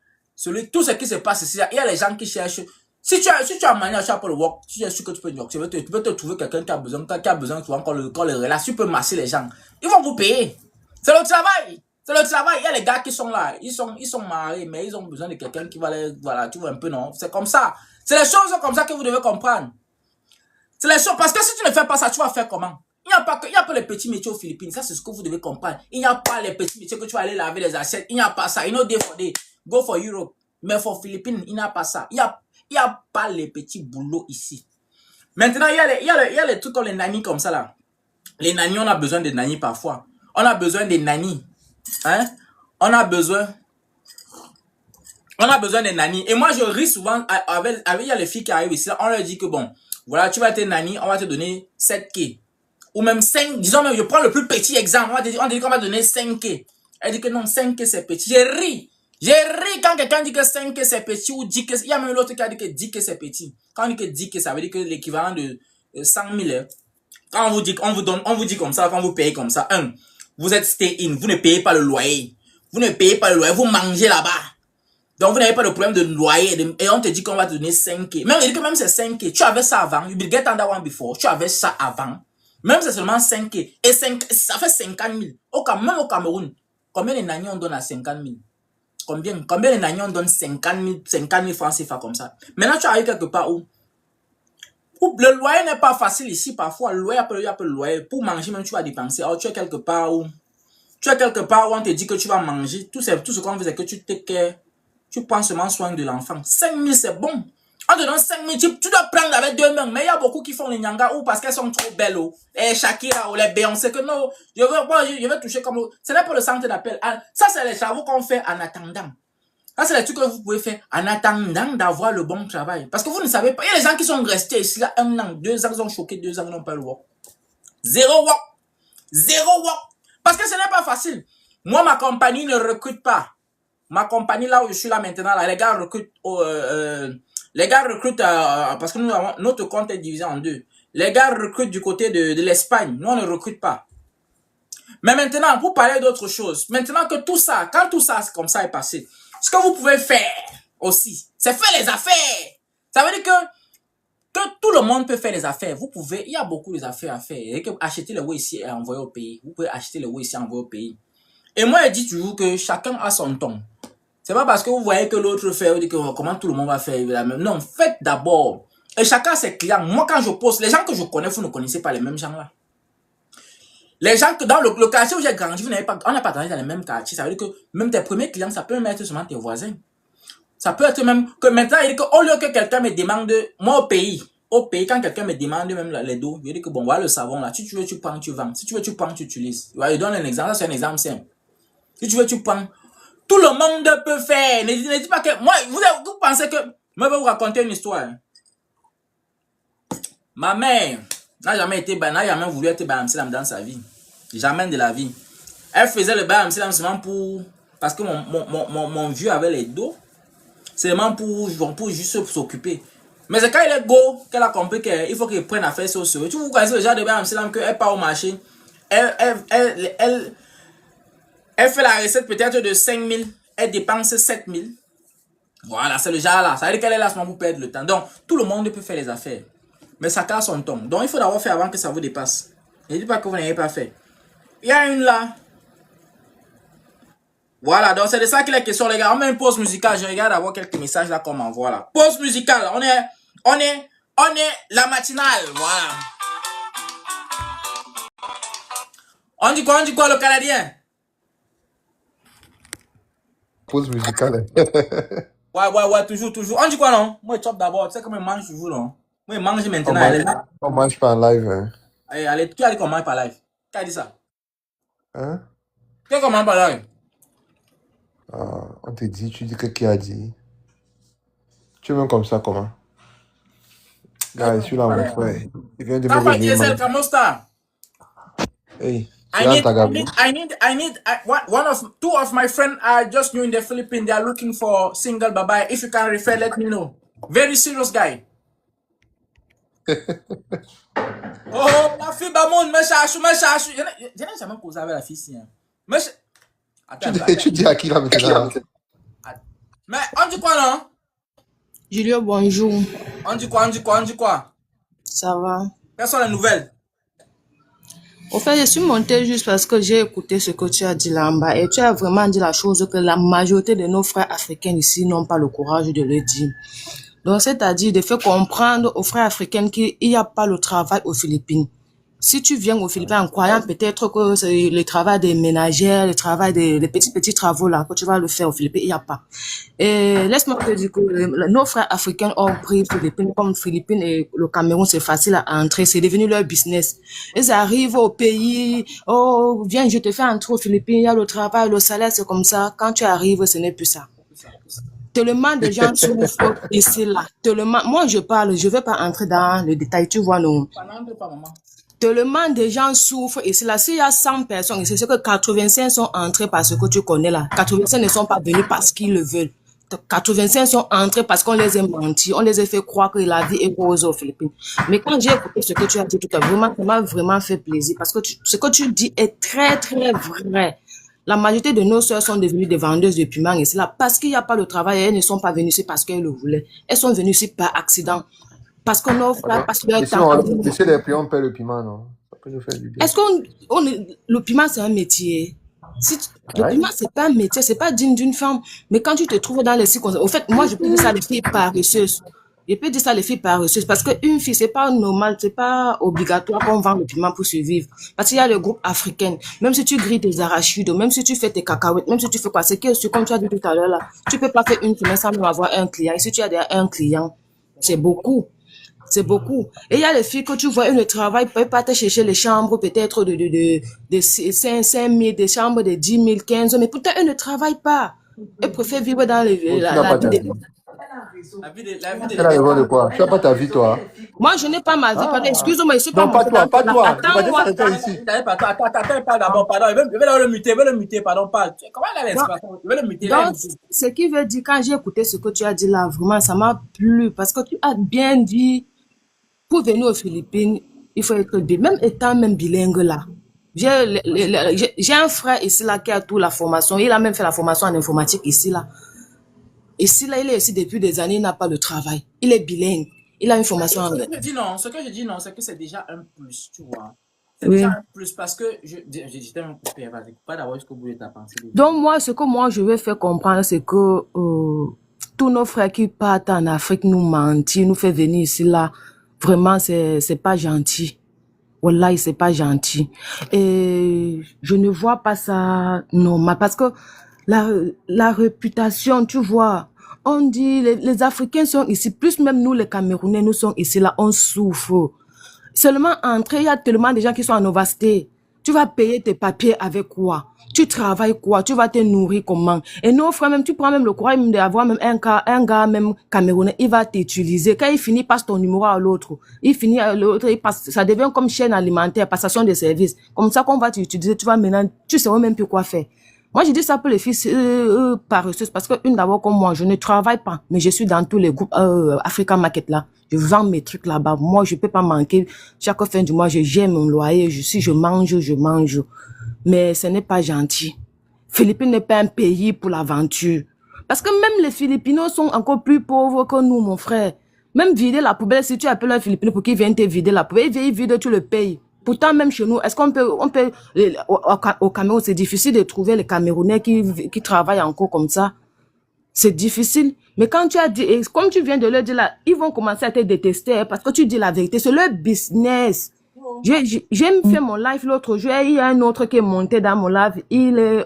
Tout ce qui se passe ici, là. Il y a les gens qui cherchent. Si tu as manière, tu as pour le work, tu es sûr que tu peux tu peux te trouver quelqu'un qui a besoin, souvent, quand le relâche, tu peux masser les gens. Ils vont vous payer. C'est le travail. C'est le travail. Il y a les gars qui sont là. Ils sont mariés, mais ils ont besoin de quelqu'un qui va les, voilà, tu vois un peu, non? C'est comme ça. C'est les choses comme ça que vous devez comprendre. C'est les choses, parce que si tu ne fais pas ça, tu vas faire comment? Il n'y a pas les petits métiers aux Philippines. Ça, c'est ce que vous devez comprendre. Il n'y a pas les petits métiers que tu vas aller laver les assiettes. Il n'y a pas ça. You know, go for Europe. Mais for Philippines, il n'y a pas ça. Il n'y a pas les petits boulots ici. Maintenant, il y a les trucs comme les nannies comme ça, là. Les nannies, on a besoin des nannies parfois. On a besoin des nannies. Hein? On a besoin des nannies. Et moi, je ris souvent avec il y a les filles qui arrivent ici, là, on leur dit que bon, voilà, tu vas être nanny, on va te donner 7K. Ou même 5, disons même, je prends le plus petit exemple, on dit qu'on va donner 5K. Elle dit que non, 5K c'est petit. J'ai ri quand quelqu'un dit que 5K c'est petit ou 10K, il y a même l'autre qui a dit que 10K c'est petit. Quand on dit que 10K, ça veut dire que l'équivalent de 100 000, hein. Quand on vous dit, on vous dit comme ça, quand vous payez comme ça, vous êtes stay-in, vous ne payez pas le loyer. Vous ne payez pas le loyer, vous mangez là-bas. Donc, vous n'avez pas de problème de loyer. Et on te dit qu'on va te donner 5K. Même, il dit que même c'est 5K. Tu avais ça avant. You will get on that one before. Tu avais ça avant. Même c'est seulement 5K. Et ça fait 50 000. Même au Cameroun, combien de nannies on donne à 50 000? Combien de nannies on donne 50 000 francs CFA comme ça? Maintenant, tu arrives quelque part où le loyer n'est pas facile ici. Parfois, le loyer, le loyer. Pour manger, même tu vas dépenser. Alors, tu es quelque part où on te dit que tu vas manger. Tout ce qu'on fait, c'est que tu prends seulement soin de l'enfant. 5 000, c'est bon. On te donne 5 000, tu dois prendre avec 2 mains. Mais il y a beaucoup qui font les nyanga ou parce qu'elles sont trop belles. Et Shakira ou les Beyoncé, que non, je veux toucher comme... Ce n'est pas le centre d'appel. Ça, c'est les travaux qu'on fait en attendant. Ça, c'est les trucs que vous pouvez faire en attendant d'avoir le bon travail. Parce que vous ne savez pas. Il y a des gens qui sont restés ici là 1 an, 2 ans, ils ont choqué, 2 ans, ils n'ont pas le work. Zéro work. Parce que ce n'est pas facile. Moi, ma compagnie ne recrute pas. Ma compagnie, là où je suis là maintenant, là, les gars recrutent, parce que notre compte est divisé en 2. Les gars recrutent du côté de l'Espagne. Nous, on ne recrute pas. Mais maintenant, pour parler d'autre chose, maintenant que tout ça, quand tout ça comme ça est passé, ce que vous pouvez faire aussi, c'est faire les affaires. Ça veut dire que tout le monde peut faire les affaires. Vous pouvez, il y a beaucoup d'affaires à faire. Et que acheter le way ici et envoyer au pays. Vous pouvez acheter le way ici et envoyer au pays. Et moi, je dis toujours que chacun a son ton. C'est pas parce que vous voyez que l'autre fait, vous dites que comment tout le monde va faire la même. Non, faites d'abord. Et chacun a ses clients. Moi, quand je poste, les gens que je connais, vous ne connaissez pas les mêmes gens là. Les gens que dans le quartier où j'ai grandi, on n'a pas grandi dans les mêmes quartiers. Ça veut dire que même tes premiers clients, ça peut même être seulement tes voisins. Ça peut être même que maintenant, il dit qu'au lieu que quelqu'un me demande, moi au pays, quand quelqu'un me demande même les dos, je dis que bon, voilà le savon là. Si tu veux, tu prends, tu vends. Si tu veux, tu prends, tu utilises. Je donne un exemple, c'est un exemple simple. Si tu veux, tu prends. Tout le monde peut faire. Ne dites pas que moi, vous pensez que moi, je vais vous raconter une histoire. Ma mère n'a jamais voulu être Amsterdam dans sa vie. Jamais de la vie. Elle faisait le Amsterdam seulement parce que mon vieux avait les dos. Seulement pour juste s'occuper. Mais c'est quand il est go qu'elle a compris qu'il faut qu'il prenne affaire sur ce. Tu vous connaissez le genre de Amsterdam qu'elle part au marché. Elle fait la recette peut-être de 5 000. Elle dépense 7 000. Voilà, c'est le genre là. Ça veut dire qu'elle est là seulement pour perdre le temps. Donc, tout le monde peut faire les affaires. Mais ça casse son ton. Donc, il faut d'abord faire avant que ça vous dépasse. Ne dites pas que vous n'avez pas fait. Il y a une là. Voilà, donc c'est de ça qu'il est question, les gars. On met une pause musicale. Je regarde avoir quelques messages là qu'on m'envoie là. Pause musicale. On est la matinale. Voilà. On dit quoi le Canadien? Pause musicale. Ouais, toujours. On dit quoi, non? Moi, je chope d'abord. Tu sais comment je mange toujours, non? Moi, je mange maintenant. On mange pas en live, hein? Allez, tu as dit qu'on mange par live. Qui a dit ça? Hein? Qui qu'on mange par live? On te dit, tu dis que qui a dit? Tu es même comme ça, comment? Gars, je suis là, mon frère. Il vient de me revenir. Hey. I need two of my friends are just new in the Philippines. They are looking for single bye-bye. If you can refer, let me know. Very serious guy. Oh, la fille Bamoun, me cherche. Je n'ai jamais causé avec la fille ici. Attends, tu dis à qui là maintenant? Mais on dit quoi, non? Julio, bonjour. On dit quoi? Ça va? Quelles sont les nouvelles? Au fait, je suis montée juste parce que j'ai écouté ce que tu as dit là en bas et tu as vraiment dit la chose que la majorité de nos frères africains ici n'ont pas le courage de le dire. Donc, c'est-à-dire de faire comprendre aux frères africains qu'il n'y a pas le travail aux Philippines. Si tu viens aux Philippines en croyant peut-être que c'est le travail des ménagères, le travail des petits travaux là, que tu vas le faire aux Philippines, il n'y a pas. Et laisse-moi te dire que nos frères africains ont pris Philippines comme Philippines et le Cameroun, c'est facile à entrer, c'est devenu leur business. Ils arrivent au pays, oh, viens, je te fais entrer aux Philippines, il y a le travail, le salaire, c'est comme ça. Quand tu arrives, ce n'est plus ça. Tellement de gens souffrent ici, là. Tellement, moi, je ne vais pas entrer dans le détail, tu vois, non. Tellement de gens souffrent ici, là. S'il y a 100 personnes ici, c'est que 85 sont entrés parce que tu connais, là. 85 ne sont pas venus parce qu'ils le veulent. 85 sont entrés parce qu'on les a menti, on les a fait croire que la vie est rose aux Philippines. Mais quand j'ai écouté ce que tu as dit tout à l'heure, vraiment, ça m'a vraiment fait plaisir parce que ce que tu dis est très, très vrai. La majorité de nos sœurs sont devenues des vendeuses de piments et c'est là parce qu'il n'y a pas de travail. Elles ne sont pas venues ici parce qu'elles le voulaient. Elles sont venues ici par accident. Parce qu'on offre là, parce que leur temps. Laissez les prions paient le piment, non? Ça peut nous faire du bien. Est-ce le piment, c'est un métier? Le piment, c'est pas un métier, c'est pas digne d'une femme. Mais quand tu te trouves dans les circonstances, au fait, moi, je peux dire ça les filles paresseuses. Je peux dire ça les filles paresseuses parce qu'une fille, c'est pas normal, c'est pas obligatoire qu'on vende le piment pour survivre. Parce qu'il y a le groupe africain. Même si tu grilles tes arachides, même si tu fais tes cacahuètes, même si tu fais quoi, c'est que, comme tu as dit tout à l'heure là, tu peux pas faire une semaine sans même avoir un client. Et si tu as déjà un client, c'est beaucoup. C'est beaucoup. Et il y a les filles que tu vois, elles ne travaillent pas, pas te chercher les chambres, peut-être de 5 000, des chambres de 10 000, 15 000, mais pourtant elles ne travaillent pas. Elles préfèrent vivre dans la vie de... Elle a besoin de quoi? Tu n'as pas ta vie, toi? Moi, je n'ai pas ma vie. Pardon, excuse-moi, je suis pas Non, pas toi, pas toi. Attends-moi. Attends, pardon, pardon. Je vais le muter, pardon, pas. Comment elle a l'expression? Je vais le muter. Donc, ce qui veut dire, quand j'ai écouté ce que tu as dit là, vraiment, ça m'a plu parce que tu as bien dit, pour venir aux Philippines, il faut être bilingue. Même étant même bilingue là. J'ai un frère ici là qui a toute la formation. Il a même fait la formation en informatique ici là. Ici là, il est ici depuis des années, il n'a pas de travail. Il est bilingue. Il a une formation en... Ce que je dis non, c'est que c'est déjà un plus, tu vois. C'est Oui. déjà un plus parce que j'étais un coupé, vas-y, pas d'abord jusqu'au bout de ta pensée. Donc moi, ce que moi je veux faire comprendre, c'est que tous nos frères qui partent en Afrique nous mentent, nous fait venir ici là. Vraiment, c'est pas gentil. Wallahi, c'est pas gentil. Et je ne vois pas ça normal parce que la réputation, tu vois, on dit les Africains sont ici, plus même nous les Camerounais, nous sommes ici là, on souffre. Seulement entrer, il y a tellement de gens qui sont en ovasté. Tu vas payer tes papiers avec quoi? Tu travailles quoi? Tu vas te nourrir comment? Et nos frères, même, tu prends même le courage même d'avoir même un gars même camerounais, il va t'utiliser. Quand il finit, passe ton numéro à l'autre. Il finit à l'autre, il passe, ça devient comme chaîne alimentaire, passation de services. Comme ça qu'on va t'utiliser, tu vas maintenant, tu sais même plus quoi faire. Moi, je dis ça pour les filles paresseuses parce que une d'abord comme moi, je ne travaille pas, mais je suis dans tous les groupes Africa Market là. Je vends mes trucs là-bas. Moi, je peux pas manquer. Chaque fin du mois, j'ai mon loyer. Je mange. Mais ce n'est pas gentil. Philippines n'est pas un pays pour l'aventure. Parce que même les Filipinos sont encore plus pauvres que nous, mon frère. Même vider la poubelle, si tu appelles un Filipino pour qu'il vienne te vider la poubelle, il vide, tu le payes. Pourtant, même chez nous, est-ce qu'on peut, au Cameroun, c'est difficile de trouver les Camerounais qui travaillent encore comme ça. C'est difficile. Mais quand tu as dit, et comme tu viens de le dire là, ils vont commencer à te détester parce que tu dis la vérité. C'est leur business. J'ai fait mon live l'autre jour. Il y a un autre qui est monté dans mon live. Il est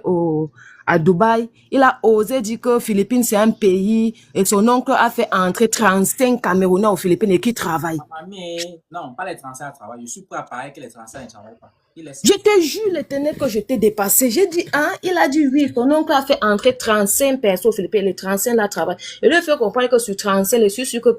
à Dubaï. Il a osé dire que Philippines, c'est un pays et son oncle a fait entrer 35 Camerounais aux Philippines et qui travaillent. Mais non, pas les Français à travailler. Je suis pas pareil que les Français ne travaillent pas. Je te jure, l'éternel, que je t'ai dépassé. J'ai dit, hein, il a dit oui. Son oncle a fait entrer 35 personnes aux Philippines. Les 35 là travaillent. Et lui fait comprendre que sur 35, je suis sûr que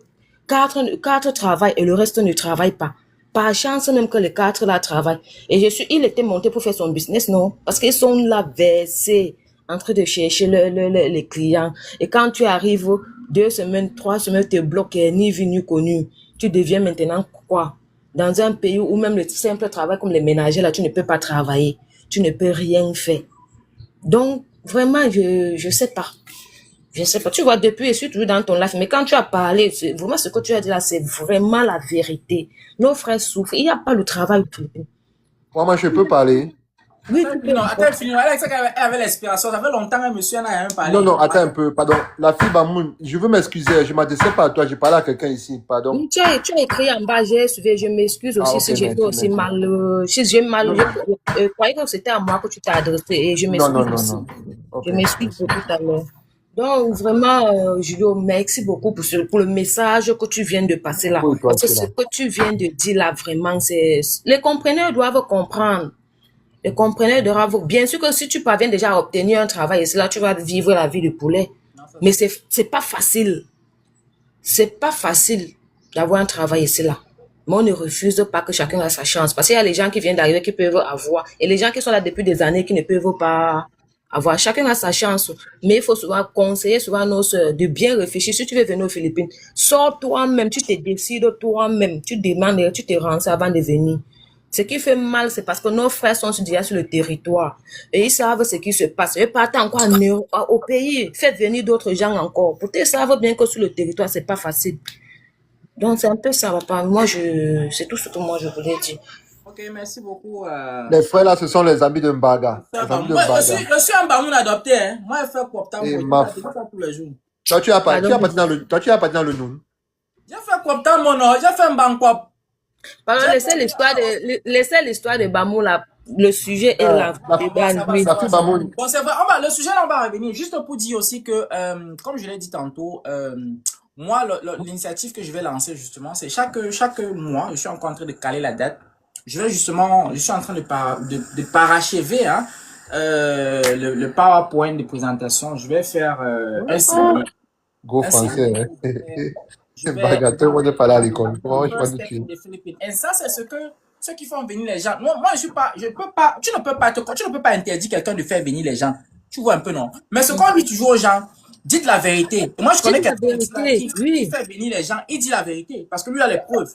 4 travaillent et le reste ne travaille pas. Par chance même que les 4 là travaillent. Et il était monté pour faire son business, non? Parce qu'ils sont là versés, en train de chercher les clients. Et quand tu arrives 2 semaines, 3 semaines, tu es bloqué, ni vu ni connu. Tu deviens maintenant quoi? Dans un pays où même le simple travail comme les ménagers, là, tu ne peux pas travailler. Tu ne peux rien faire. Donc, vraiment, je sais pas. Je sais pas. Tu vois, depuis, je suis toujours dans ton live. Mais quand tu as parlé, vraiment, ce que tu as dit là, c'est vraiment la vérité. Nos frères souffrent. Il n'y a pas le travail. Moi, je peux parler. Oui, non, attends, finis. Elle avait l'inspiration. Ça fait longtemps que monsieur n'a rien parlé. Non, attends un peu, pardon. La fille Bamoun, je veux m'excuser. Je ne m'adressais pas à toi. J'ai parlé à quelqu'un ici, pardon. Tu as écrit en bas, je m'excuse aussi si j'ai fait aussi mal. Si j'ai mal, je croyais que c'était à moi que tu t'es adressé et je m'excuse aussi. Okay, je m'excuse pour tout à l'heure. Donc, vraiment, Julio, merci beaucoup pour le message que tu viens de passer là. Oui, parce que ce que tu viens de dire là, vraiment, c'est... Les compreneurs doivent comprendre. Les compreneurs doivent... Bien sûr que si tu parviens déjà à obtenir un travail, et là, tu vas vivre la vie du poulet. Mais c'est pas facile. C'est pas facile d'avoir un travail ici là. Mais on ne refuse pas que chacun a sa chance. Parce qu'il y a les gens qui viennent d'arriver qui peuvent avoir. Et les gens qui sont là depuis des années qui ne peuvent pas avoir. Chacun a sa chance. Mais il faut souvent conseiller souvent nos soeurs de bien réfléchir. Si tu veux venir aux Philippines, sors toi-même, tu te décides toi-même, tu demandes, tu te renseignes avant de venir. Ce qui fait mal, c'est parce que nos frères sont déjà sur le territoire et ils savent ce qui se passe. Ils partent encore au pays, faites venir d'autres gens encore. Pour ils savent bien que sur le territoire, c'est pas facile. Donc, c'est un peu ça, papa. Moi, c'est tout ce que moi je voulais dire. Ok, merci beaucoup. Les frères là, ce sont les amis de Mbaga. Les amis de Moi, Mbaga. je suis un bamoun adopté. Hein. Moi, je fais Kwaptam. Et Je ma fais ça tous les jours. Toi, tu as pas, tu as Pardon. parti dans le, toi, tu as parti dans le Noun. J'ai fait Kwaptam, mon nom. J'ai fait un banquap. Pardon, laissez l'histoire de Bamou là. Le sujet est là. La Oui. fille Bamoun. Bon, c'est vrai. Le sujet, là, on va revenir. Juste pour dire aussi que, comme je l'ai dit tantôt, moi, l'initiative que je vais lancer, justement, c'est chaque mois, je suis encore en train de caler la date. Je suis en train de parachever, hein, le PowerPoint de présentation. Je vais faire un séminaire. Gros Un français, séminaire. hein. Je vais Mbaga, tout le monde est parlé à l'école. Comment je First pense que Step tu in the Philippines. Et ça, c'est ce qui font venir les gens. Moi, je peux pas, tu ne peux pas interdire quelqu'un de faire venir les gens. Tu vois un peu, non? Mais ce qu'on dit toujours aux gens, dites la vérité. Et moi, je connais Dites la quelqu'un vérité, qui oui. fait venir les gens, il dit la vérité. Parce que lui a les preuves.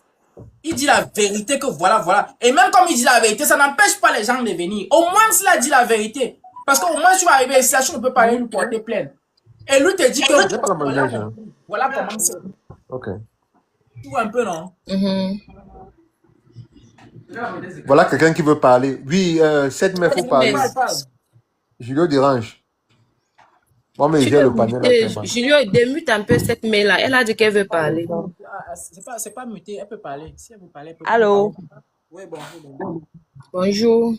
Il dit la vérité que voilà, voilà. Et même comme il dit la vérité, ça n'empêche pas les gens de venir. Au moins, s'il a dit la vérité. Parce qu'au moins, tu vas arriver ici, tu ne peux pas aller lui porter plainte. Et lui te dit que j'ai pas la voilà, manège, hein. voilà comment c'est. Ok. Tu vois un peu, non? Mhm. Voilà quelqu'un qui veut parler. Oui, 7 mai, faut parler. Mais Julio dérange. Moi, mais tu j'ai peux le panel muter. actuellement. Julio, démute un peu cette mail là. Elle a dit qu'elle veut parler. C'est pas muté, elle peut parler. Si elle veut parler, elle peut Allô? parler. Oui, bonjour. Bonjour.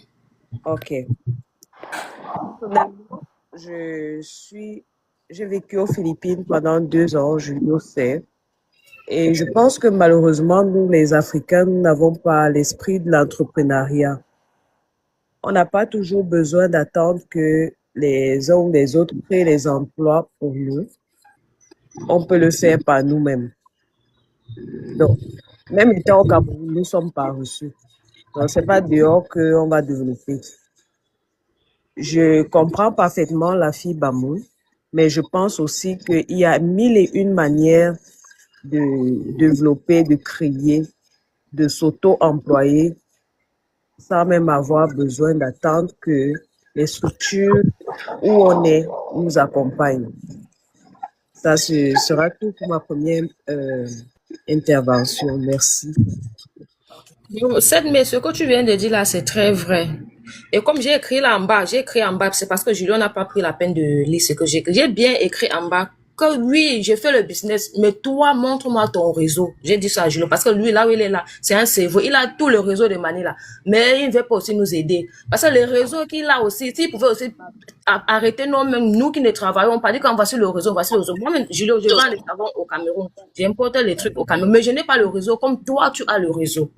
Ok. Personnellement, j'ai vécu aux Philippines pendant 2 ans, je le sais. Et je pense que malheureusement, nous, les Africains, nous n'avons pas l'esprit de l'entrepreneuriat. On n'a pas toujours besoin d'attendre que les uns ou les autres créent les emplois pour nous. On peut le faire par nous-mêmes. Donc, même étant au Cameroun, nous ne sommes pas reçus. Donc, c'est pas dehors qu'on va développer. Je comprends parfaitement la fille Bamoun, mais je pense aussi qu'il y a 1001 manières de développer, de créer, de s'auto-employer sans même avoir besoin d'attendre que les structures où on est nous accompagnent. Ça sera tout pour ma première intervention. Merci. Mais ce que tu viens de dire là, c'est très vrai. Et comme j'ai écrit là en bas, c'est parce que Julien n'a pas pris la peine de lire ce que j'ai écrit. J'ai bien écrit en bas que oui, j'ai fait le business, mais toi, montre-moi ton réseau. J'ai dit ça à Julien parce que lui, là où il est là, c'est un cerveau. Il a tout le réseau de Manila, mais il ne veut pas aussi nous aider. Parce que les réseaux qu'il a aussi, s'il pouvait aussi arrêter nous qui ne travaillons pas, dire qu'on voici le réseau, voici le réseau. Moi-même, Julien, je vends les savons au Cameroun. J'importe les trucs au Cameroun, mais je n'ai pas le réseau comme toi, tu as le réseau.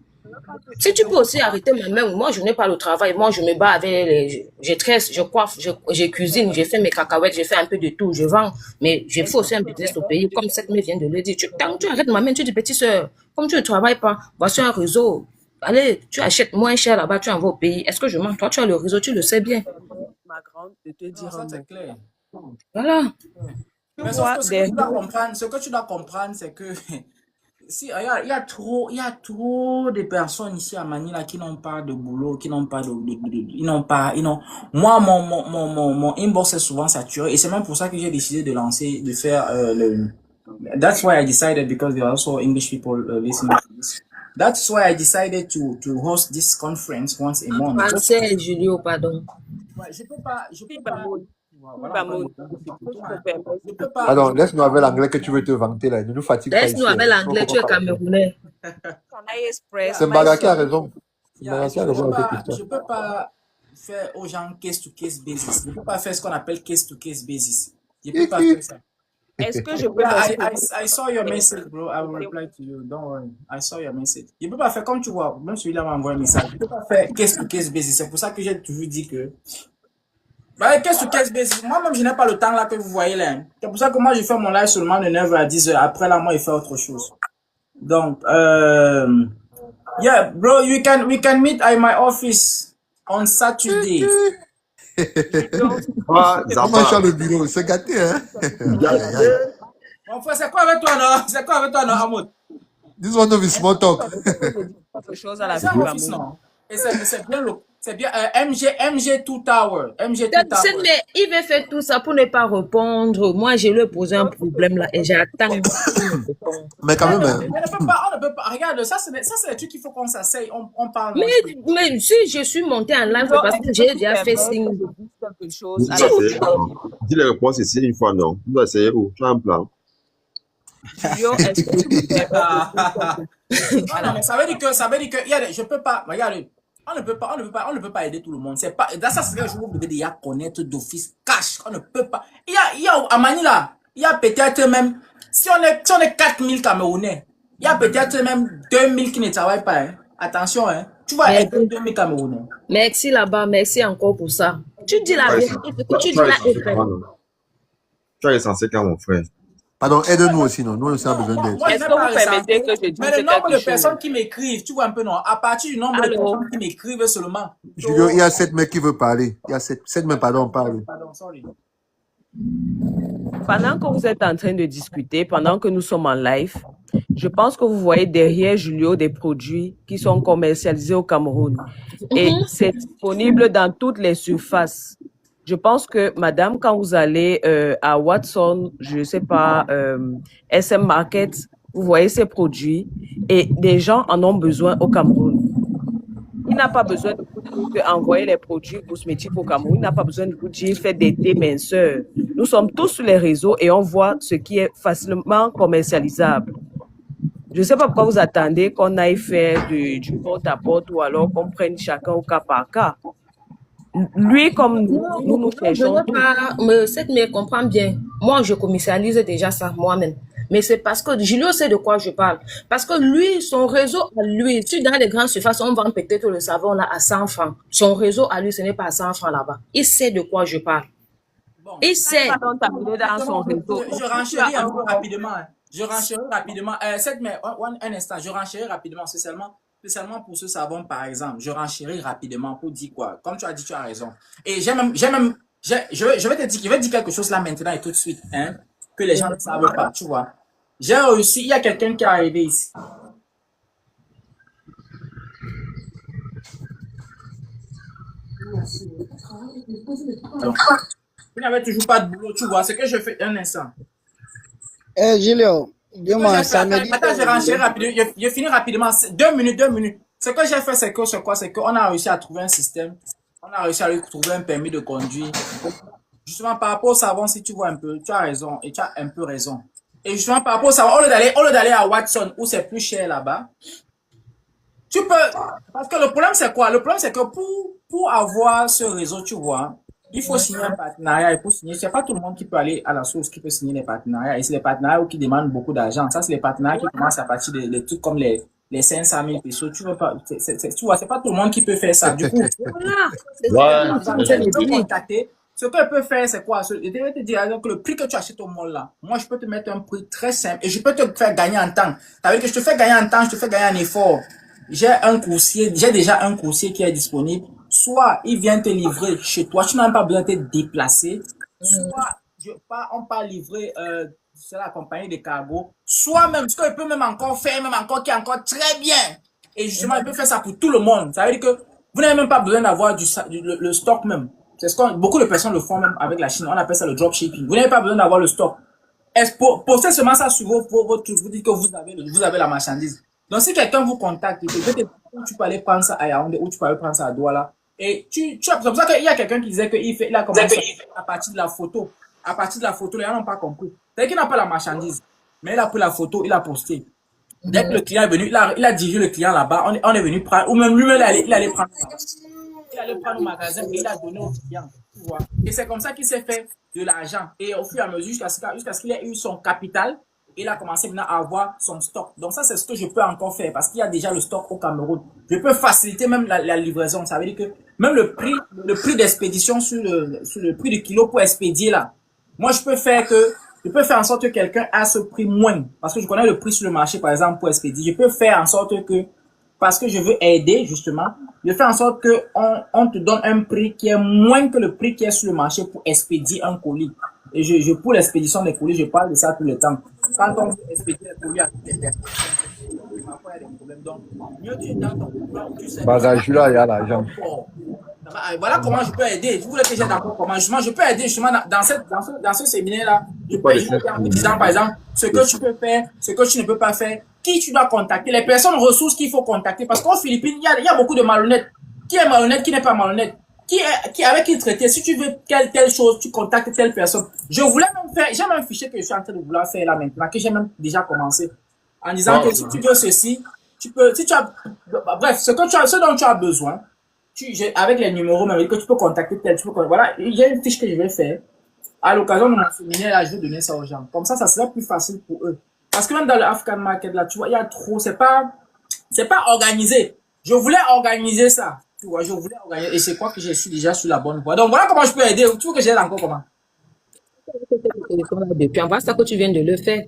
Si tu peux aussi arrêter moi-même, moi je n'ai pas le travail, moi je me bats avec je tresse, je coiffe, je cuisine, je fais mes cacahuètes, je fais un peu de tout, je vends, mais je fais aussi un business au pays, comme cette me vient de le dire. Tant que tu arrêtes ma main, tu dis petite soeur, comme tu ne travailles pas, voici un réseau, allez, tu achètes moins cher là-bas, tu envoies au pays. Est-ce que je mens? Toi, tu as le réseau, tu le sais bien. Ma grande, de te dire Ça, un c'est mot. clair. Voilà. Mais sauf Moi, que ce que tu dois comprendre, c'est que si, regarde, il y a trop de personnes ici à Manila qui n'ont pas de boulot, qui n'ont pas ils n'ont, moi, mon inbox est souvent saturé et c'est même pour ça que j'ai décidé de faire, that's why I decided because there are also English people listening to this. That's why I decided to host this conference once a month. Français, Julio, pardon. Ouais, je fille peux pas, Bamoun, voilà encore Bamoun, une que difficulté, je hein. me permets, Je s'il te peux plaît. pas, Pardon, laisse-nous avec l'anglais que tu veux te vanter là. Ne nous fatigue pas Laisse-nous ici, avec hein. l'anglais, tu es camerounais. Can I express C'est Mbaga qui a myself? raison. C'est Mbaga qui a raison avec cette je histoire. peux pas faire aux gens case to case basis. Je peux pas faire ce qu'on appelle case to case basis. Je peux pas faire ça. Est-ce que je peux Yeah, m'exprimer? I saw your message, bro. I will reply to you. Don't worry. I saw your message. Je peux pas faire comme tu vois. Même celui-là m'a envoyé un message. Je peux pas faire case to case basis. C'est pour ça que j'ai toujours dit que. Bah, case to case basis. Moi-même, je n'ai pas le temps là que vous voyez là, hein. C'est pour ça que moi, je fais mon live seulement de 9h à 10h. Après là, moi, il fait autre chose. Donc, yeah, bro, we can meet at my office on Saturday. Julio, Ah, c'est Comment Zamba. Charles le bureau? C'est gâté, hein? Aïe, Yeah. aïe, aïe. Mon frère, c'est quoi avec toi, non? C'est quoi avec toi, non, Amoud? This one of his small talk. quelque chose à la C'est un vive office, amour. non? Et c'est bien, c'est bien, MG2 Tower. MG2 C'est- Tower. mais il veut faire tout ça pour ne pas répondre. Moi, je lui ai posé un problème là et j'attends qu'il me réponde. Mais quand même, hein, On ne peut pas. Regarde, ça, c'est des trucs qu'il faut qu'on s'asseye. On parle. Mais si je suis montée en live, c'est parce que j'ai déjà fait signe. Quelque chose à Dis la dis les réponses ici une fois, non. Tu dois essayer où? Tu as un plan. Julio, est-ce que tu peux faire Non, mais ça veut dire que, il y a des, je peux pas, regarde, on ne peut pas aider tout le monde. C'est pas, dans ça, c'est que je vous devez déjà connaître d'office cash. On ne peut pas. Il y a, à Manila, il y a peut-être même, si on est 4000 Camerounais, il y a peut-être même 2000 qui ne travaillent pas, hein. Attention, hein. Tu vas Mais- aider 2000 Camerounais. Merci là-bas, merci encore pour ça. Tu dis la vérité, ce que tu dis là est vrai. Tu as recensé quand, mon frère? pardon, aide-nous aussi, non? Nous aussi, on a besoin d'aide. Moi, je Est-ce n'ai que pas vous permettez recensé. que je dise Mais le nombre quelque de chose? personnes qui m'écrivent, tu vois un peu, non? À partir du nombre de Allô? personnes qui m'écrivent seulement. Julio, il y a 7 mecs qui veulent parler. Il y a 7 mecs, pardon, parle. Pardon, sorry. Pendant que vous êtes en train de discuter, pendant que nous sommes en live, je pense que vous voyez derrière Julio des produits qui sont commercialisés au Cameroun. Et c'est disponible dans toutes les surfaces. Je pense que, madame, quand vous allez à Watson, je ne sais pas, SM Market, vous voyez ces produits et des gens en ont besoin au Cameroun. Il n'a pas besoin de vous dire envoyer les produits cosmétiques au Cameroun. Il n'a pas besoin de vous dire faire des déminceurs. Nous sommes tous sur les réseaux et on voit ce qui est facilement commercialisable. Je ne sais pas pourquoi vous attendez qu'on aille faire du porte-à-porte ou alors qu'on prenne chacun au cas par cas. Lui, comme nous Je cherchons ne veux pas, mais cette me comprend bien. Moi, je commercialise déjà ça moi-même. Mais c'est parce que Julio sait de quoi je parle. Parce que lui, son réseau à lui, tu dans les grandes surfaces, on vend peut-être le savon là à 100 francs. Son réseau à lui, ce n'est pas à 100 francs là-bas. Il sait de quoi je parle. Bon. Il sait. Pardon, t'amener dans son réseau. Je renchéris un peu rapidement. Hein. Je renchéris rapidement. Un instant, je renchéris rapidement, spécialement pour ce savon, par exemple. Je renchéris rapidement pour dire quoi. Comme tu as dit, tu as raison. Et je vais te dire, je vais dire quelque chose là maintenant et tout de suite, hein, que les gens ne savent pas, tu vois. J'ai réussi, il y a quelqu'un qui est arrivé ici. Alors, il n'avait toujours pas de boulot, tu vois. Ce que je fais, un instant. Julio, dis-moi, ça me dit. Attends, je renchéris rapidement. Je finis rapidement. 2 minutes. Ce que j'ai fait, c'est qu'on a réussi à trouver un système. On a réussi à lui trouver un permis de conduire. Justement, par rapport au savon, si tu vois un peu, tu as raison et tu as un peu raison. Et justement, par rapport au savon, au lieu d'aller à Watson, où c'est plus cher là-bas, tu peux, parce que le problème, c'est quoi? Le problème, c'est que pour avoir ce réseau, tu vois, il faut signer un partenariat. Il faut signer. C'est pas tout le monde qui peut aller à la source qui peut signer les partenariats. Et c'est les partenariats qui demandent beaucoup d'argent. Ça, c'est les partenariats qui commencent à partir des trucs comme les 500 000 pesos. Tu veux pas, tu vois, c'est pas tout le monde qui peut faire ça. Du coup, Voilà. ce qu'elle peut faire, c'est quoi? Je vais te dire, donc, le prix que tu achètes au mall là, moi, je peux te mettre un prix très simple et je peux te faire gagner en temps. Ça veut dire que je te fais gagner en temps, je te fais gagner en effort. J'ai déjà un coursier qui est disponible. Soit il vient te livrer chez toi, tu n'as même pas besoin de te déplacer. Soit on peut livrer c'est la compagnie de cargo. Soit même, ce qu'il peut même encore faire, qui est encore très bien. Et justement, il peut faire ça pour tout le monde. Ça veut dire que vous n'avez même pas besoin d'avoir le stock même. C'est ce que beaucoup de personnes le font même avec la Chine. On appelle ça le dropshipping. Vous n'avez pas besoin d'avoir le stock. Postez seulement ça sur vos trucs. Vous dites que vous avez la marchandise. Donc, si quelqu'un vous contacte, tu peux aller prendre ça à Yaoundé ou tu peux aller prendre ça à Douala. Et c'est pour ça qu'il y a quelqu'un qui disait qu'il a commencé à partir de la photo. À partir de la photo, les gens n'ont pas compris. C'est-à-dire qu'il n'a pas la marchandise. Mais il a pris la photo, il a posté. Dès que le client est venu, il a dirigé le client là-bas, on est venu prendre, ou même lui-même, il allait prendre ça. Il allait prendre au magasin et il a donné au client. Tu vois. Et c'est comme ça qu'il s'est fait de l'argent. Et au fur et à mesure, jusqu'à ce qu'il ait eu son capital, il a commencé maintenant à avoir son stock. Donc ça, c'est ce que je peux encore faire parce qu'il y a déjà le stock au Cameroun. Je peux faciliter même la livraison. Ça veut dire que même le prix d'expédition sur le prix du kilo pour expédier là, moi, je peux faire en sorte que quelqu'un a ce prix moins. Parce que je connais le prix sur le marché, par exemple, pour expédier. Je peux faire en sorte que parce que je veux aider, justement, je fais en sorte que on te donne un prix qui est moins que le prix qui est sur le marché pour expédier un colis. Et pour l'expédition des colis, je parle de ça tout le temps. Quand on veut expédier un colis à toutes les personnes, parfois il y a des problèmes. Donc, mieux tu es dans ton pouvoir, tu sais que Bagage là, il y a l'argent. voilà comment je peux aider. Vous voulez que j'ai d'accord comment justement je peux aider justement dans ce séminaire-là. Je peux aider en vous disant, par exemple, ce que tu peux faire, ce que tu ne peux pas faire, qui tu dois contacter, les personnes ressources qu'il faut contacter. Parce qu'en Philippines, il y a beaucoup de malhonnêtes. Qui est malhonnête, qui n'est pas malhonnête? Avec qui traiter? Si tu veux telle chose, tu contactes telle personne. Je voulais même faire, j'ai même un fichier que je suis en train de vouloir faire là maintenant, que j'ai même déjà commencé. En disant que si tu veux ceci, tu peux, si tu as, bref, ce dont tu as besoin, avec les numéros, même que tu peux contacter tel, voilà, il y a une fiche que je vais faire. À l'occasion de mon séminaire, là, je vais donner ça aux gens. Comme ça sera plus facile pour eux. Parce que même dans le African Market, là, tu vois, il y a trop, c'est pas organisé. Je voulais organiser ça. Tu vois, je voulais organiser, et c'est quoi que je suis déjà sur la bonne voie. Donc, voilà comment je peux aider. Tu veux que j'aide encore comment? Depuis, en ça que tu viens de le faire.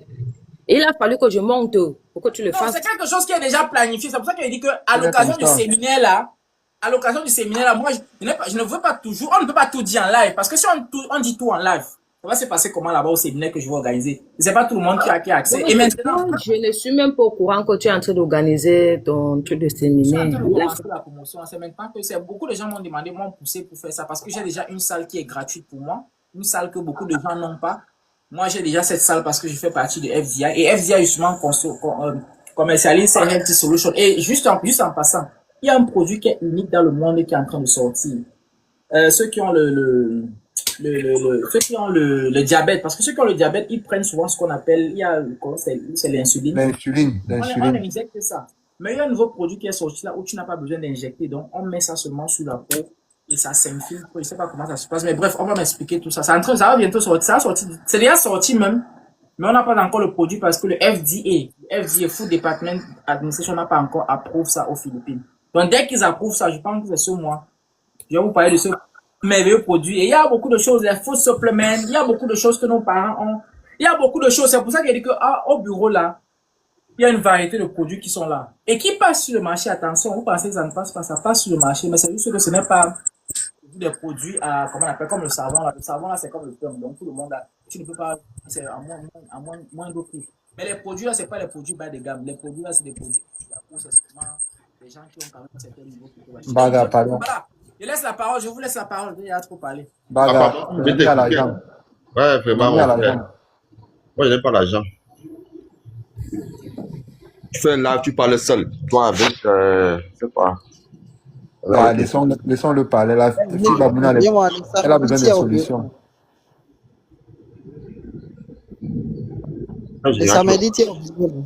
Et il a fallu que je monte pour que tu le fasses. C'est quelque chose qui est déjà planifié. C'est pour ça qu'il a dit qu'à l'occasion du séminaire, là, moi, je ne veux pas toujours, on ne peut pas tout dire en live. Parce que si on dit tout en live, ça va se passer comment là-bas au séminaire que je vais organiser? C'est pas tout le monde qui a accès. Et maintenant, je ne suis même pas au courant que tu es en train d'organiser ton truc de séminaire. Je suis en train de commencer la promotion. C'est maintenant que beaucoup de gens m'ont demandé, m'ont poussé pour faire ça. Parce que j'ai déjà une salle qui est gratuite pour moi. Une salle que beaucoup de gens n'ont pas. Moi, j'ai déjà cette salle parce que je fais partie de FDI. Et FDI, justement, commercialise ces Healthy Solutions. Et juste en passant, il y a un produit qui est unique dans le monde qui est en train de sortir. Ceux qui ont ceux qui ont le diabète, parce que ceux qui ont le diabète, ils prennent souvent ce qu'on appelle, c'est l'insuline. On injecte ça. Mais il y a un nouveau produit qui est sorti là où tu n'as pas besoin d'injecter. Donc, on met ça seulement sur la peau et ça s'infiltre. Je ne sais pas comment ça se passe. Mais bref, on va m'expliquer tout ça. Ça va bientôt sortir. C'est déjà sorti même. Mais on n'a pas encore le produit parce que le FDA, Food Department Administration, n'a pas encore approuvé ça aux Philippines. Donc, dès qu'ils approuvent ça, je pense que c'est ce mois. Je vais vous parler de ce merveilleux produit. Et il y a beaucoup de choses, les food supplements, il y a beaucoup de choses que nos parents ont. Il y a beaucoup de choses. C'est pour ça qu'il dit que, au bureau là, il y a une variété de produits qui sont là. Et qui passent sur le marché, attention, vous pensez que ça ne passe pas, ça passe sur le marché, mais c'est juste que ce n'est pas des produits comment on appelle, comme le savon là. Le savon là, c'est comme le terme. Donc tout le monde là, tu ne peux pas, c'est à moins de prix. Mais les produits là, c'est pas les produits bas de gamme. Les produits là, c'est des produits c'est seulement des gens qui ont quand même un certain niveau. Baga, pardon. Voilà. Je vous laisse la parole, il y a trop parlé. Baga, il y a l'argent. Ouais, vraiment, Il y a l'argent. moi, je n'aime pas l'argent. Tu fais un live, tu parles seul. Toi, avec, je sais pas. Ouais, laissons-le parler. La fille Babouna, elle a besoin de solutions. Le samedi, tu es au bureau.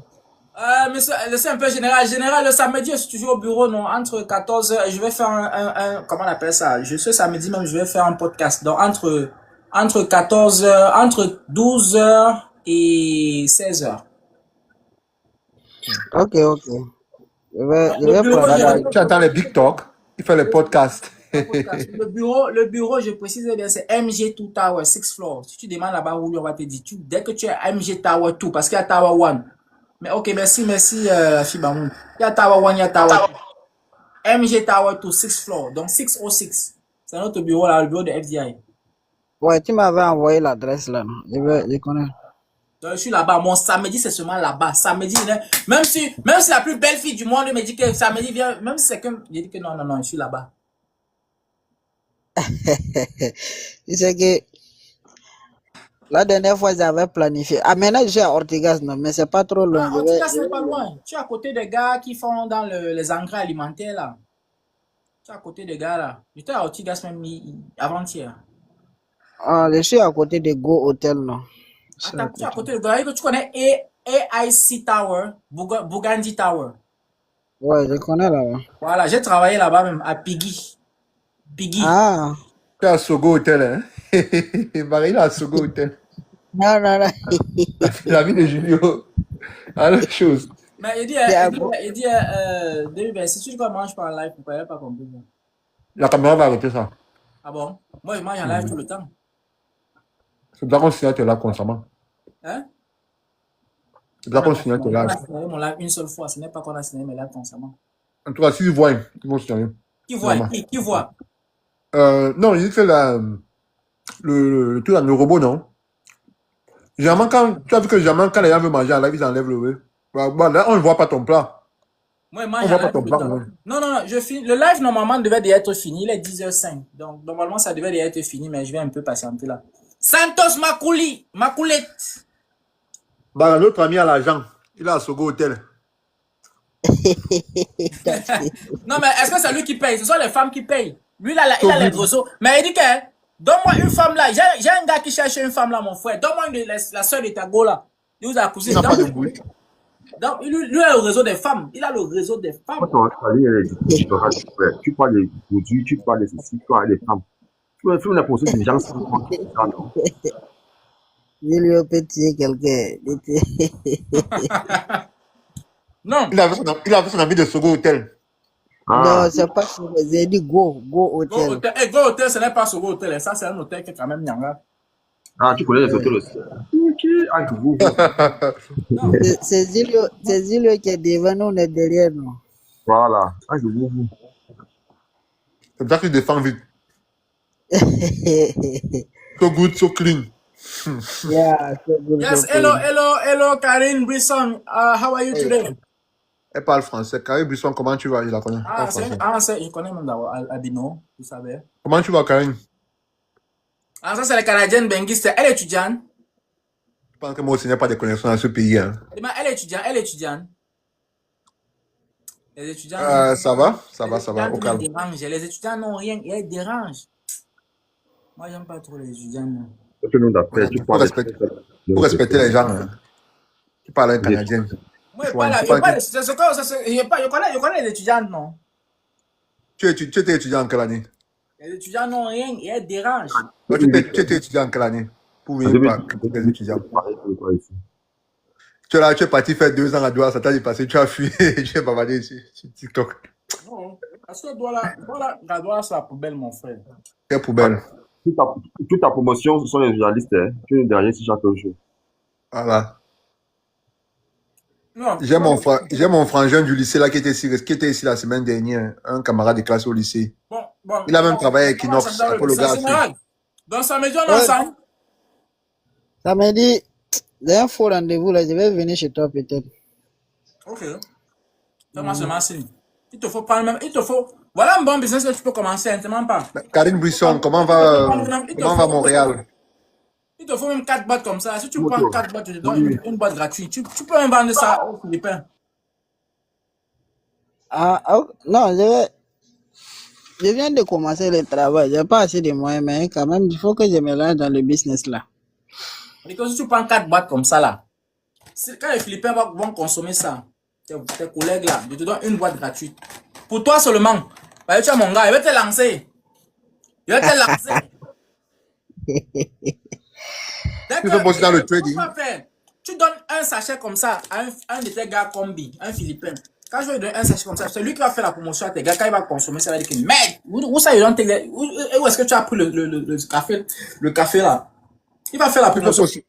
Mais c'est un peu général. Général, le samedi, je suis toujours au bureau, non. Entre 14h, je vais faire comment on appelle ça? Ce samedi même, je vais faire un podcast. Donc, entre 14h, entre 12h et 16h. Ok. Je vais prendre. Tu attends les big talk, il fait les podcasts. Le bureau, je précise bien, c'est MG2 Tower, 6 floor. Si tu demandes là-bas où on va te dire, dès que tu es MG Tower 2, parce qu'il y a Tower 1. Mais ok, merci, Fibamoun. Il y a Tower 1, il y a Tower 2. MG Tower 2, 6 floor, donc 606. C'est notre bureau là, le bureau de FDI. Ouais, tu m'avais envoyé l'adresse là. Je connais. Donc, je suis là-bas. Mon samedi, c'est seulement là-bas. Samedi, même si la plus belle fille du monde me dit que samedi vient, même si c'est que, je dis que non, je suis là-bas. Tu sais que la dernière fois, j'avais planifié. Ah, maintenant, je suis à Ortigas, non, mais c'est pas trop loin. Ortigas, c'est pas loin. Tu es à côté des gars qui font dans les engrais alimentaires, là. Tu es à côté des gars, là. J'étais à Ortigas même avant-hier. Ah, je suis à côté de Go Hotel, non. Attends, tu es à côté de gars. Tu connais AIC Tower, Bugandi Tower. Ouais, je connais là-bas. Voilà, j'ai travaillé là-bas même, à Piggy. Ah. Tu es à Sogo Hotel, hein? Marie, il est à Sogo Hotel. Non. La vie de Julio. À l'autre chose. Mais il dit, si tu commences par live, vous ne pas compris. La caméra va arrêter ça. Ah bon? Moi, je mange en live tout le temps. C'est pour ça qu'on signale là constamment. Hein? C'est pour ça qu'on signale là. On a signé mon live une seule fois. Ce n'est pas qu'on a signé mes lives constamment. En tout cas, s'ils voient, ils vont se tenir. Qui voit? Vraiment. Qui voit? Non, il fait le truc dans le robot, non? Généralement, tu as vu que généralement, quand les gens veulent manger en live, ils enlèvent le. Bon, là, on ne voit pas ton plat. Moi, On moi, ne voit pas ton j'enlève le plat. temps. Non. Non, je finis. Le live, normalement, devait déjà être fini. Il est 10h05. Donc, normalement, ça devait déjà être fini, mais je vais un peu patienter là. Santos Macoulette. Bah, notre ami a l'argent. Il a à Sogo Hotel. Non, mais est-ce que c'est lui qui paye? Ce sont les femmes qui payent. Lui, il a les Toby. réseaux. Mais il dit que, donne-moi une femme là. J'ai un gars qui cherche une femme là, mon frère. Donne-moi la soeur de ta go là. Il vous a poussé. Il n'a pas de bruit. Donc, lui a le réseau des femmes. Il a le réseau des femmes. Quand on va aller, tu parles des produits, tu parles de ceci, tu parles des femmes. Tu vas faire la procédure des gens sans compte. Non. Zilio peut tuer quelqu'un. Non. Il avait son ami de Sogo Hotel. Ah, Non, c'est pas ça. J'ai dit go Go hôtel. Hotel. Eh, Go Hotel, ce n'est pas ce Go Hotel. Ça, c'est un hôtel qui est quand même nyanga. ah, tu connais les hôtels aussi. Ok, ah, que vous. Non. C'est Zilio qui est devant nous, on est derrière nous. Voilà, ah, que vous. C'est ça qu'il défend vite. So good, so clean. Yeah, so good, Yes, so hello, Karine Brisson. How are you today? Elle parle français. Karine Buisson, comment tu vas? Je la connais. Elle parle français. Je connais même d'abord Albino, vous savez. Comment tu vas, Karine? Ah, ça, c'est la Canadienne Benguiste. Elle est étudiante. Je pense que moi aussi, il n'y a pas de connexion dans ce pays. Hein. Elle est étudiante. Les étudiants. Ça va? Ça Les va, étudiants au qui calme. me dérangent. Les étudiants n'ont rien. Ils dérangent. Moi, j'aime pas trop les étudiants. Non. C'est nous d'affaires, tu Pour parles respecter les gens. Hein. Tu parles à un Canadien. Moi, je connais les étudiantes, non. Tu étais étudiant en quelle année? Les étudiants n'ont rien et elles dérangent. Non, tu étais étudiant en quelle année? Pour venir pour les étudiants. Tu es parti faire 2 ans à Douala, ça t'a dépassé, tu as fui et tu es bavardé sur TikTok. Non, parce que la Douala, c'est la poubelle, mon frère. Quelle poubelle. Toute ta promotion, ce sont les journalistes. Hein. Tu es derrière si chaque jour. Voilà. Non, J'ai mon frangin du lycée là qui était ici la semaine dernière, un camarade de classe au lycée. bon, Il a même travaillé avec Inox, Apollo Gas. Donc, ça me dit on Ouais. ensemble. Ça m'a dit, j'ai un faux rendez-vous là, je vais venir chez toi peut-être. Ok. Fais-moi seulement signe. Il te faut prendre même. Il te faut. Voilà un bon business que tu peux commencer, hein, tu m'en pas. Karine Buisson, comment va Montréal? Il te faut même 4 boîtes comme ça. Si tu prends 4 boîtes, je te donne une boîte gratuite. Tu peux même vendre ça aux Philippins. Non, je viens de commencer le travail, j'ai pas assez de moyens, mais quand même, il faut que je me lance dans le business là. Et que si tu prends 4 boîtes comme ça là, quand les Philippins vont consommer ça, tes collègues là, je te donne une boîte gratuite. Pour toi seulement. Bah, tu as mon gars, il va te lancer. Tu veux bosser dans le trading? Tu donnes un sachet comme ça à un de tes gars combi, un Philippin. Quand je vais donner un sachet comme ça, c'est lui qui va faire la promotion à tes gars. Quand il va consommer ça, il va dire que mec, où ça, où est-ce que tu as pris le café là? Il va faire la promotion. Tu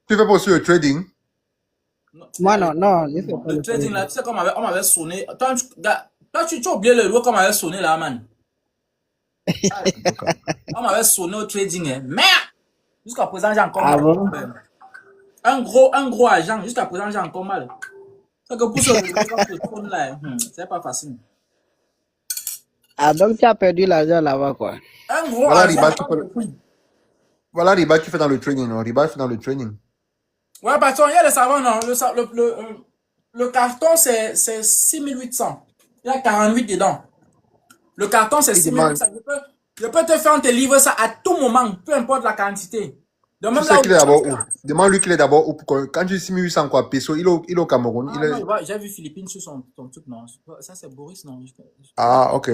fais pas aussi le trading? Moi non, je fais pas Le le trading là, tu sais comme on m'avait sonné. Toi, tu as oublié le loup qu'on m'avait sonné là, man. On m'avait sonné au trading, hein. Merde! Jusqu'à présent, j'ai encore mal. bon? Un gros agent, jusqu'à présent, j'ai encore mal. C'est que pour ce téléphone là, c'est pas facile. Ah, donc tu as perdu l'argent là-bas quoi. Un gros Voilà, agent. Riba, tu fais dans le trading, non? Riba fait dans le trading. Ouais, patron, il y a le savon, non? Le carton, c'est 6800. Il y a 48 dedans. Le carton, c'est 6800. Je peux te faire te livrer ça à tout moment, peu importe la quantité. Donc, Tu sais qu'il est d'abord où? Demande-lui qu'il est d'abord où. Quand tu dis 6800 quoi, peso, il est au Cameroun. J'ai vu Philippines sur son truc, non? Ça, c'est Boris, non? Ah, ok.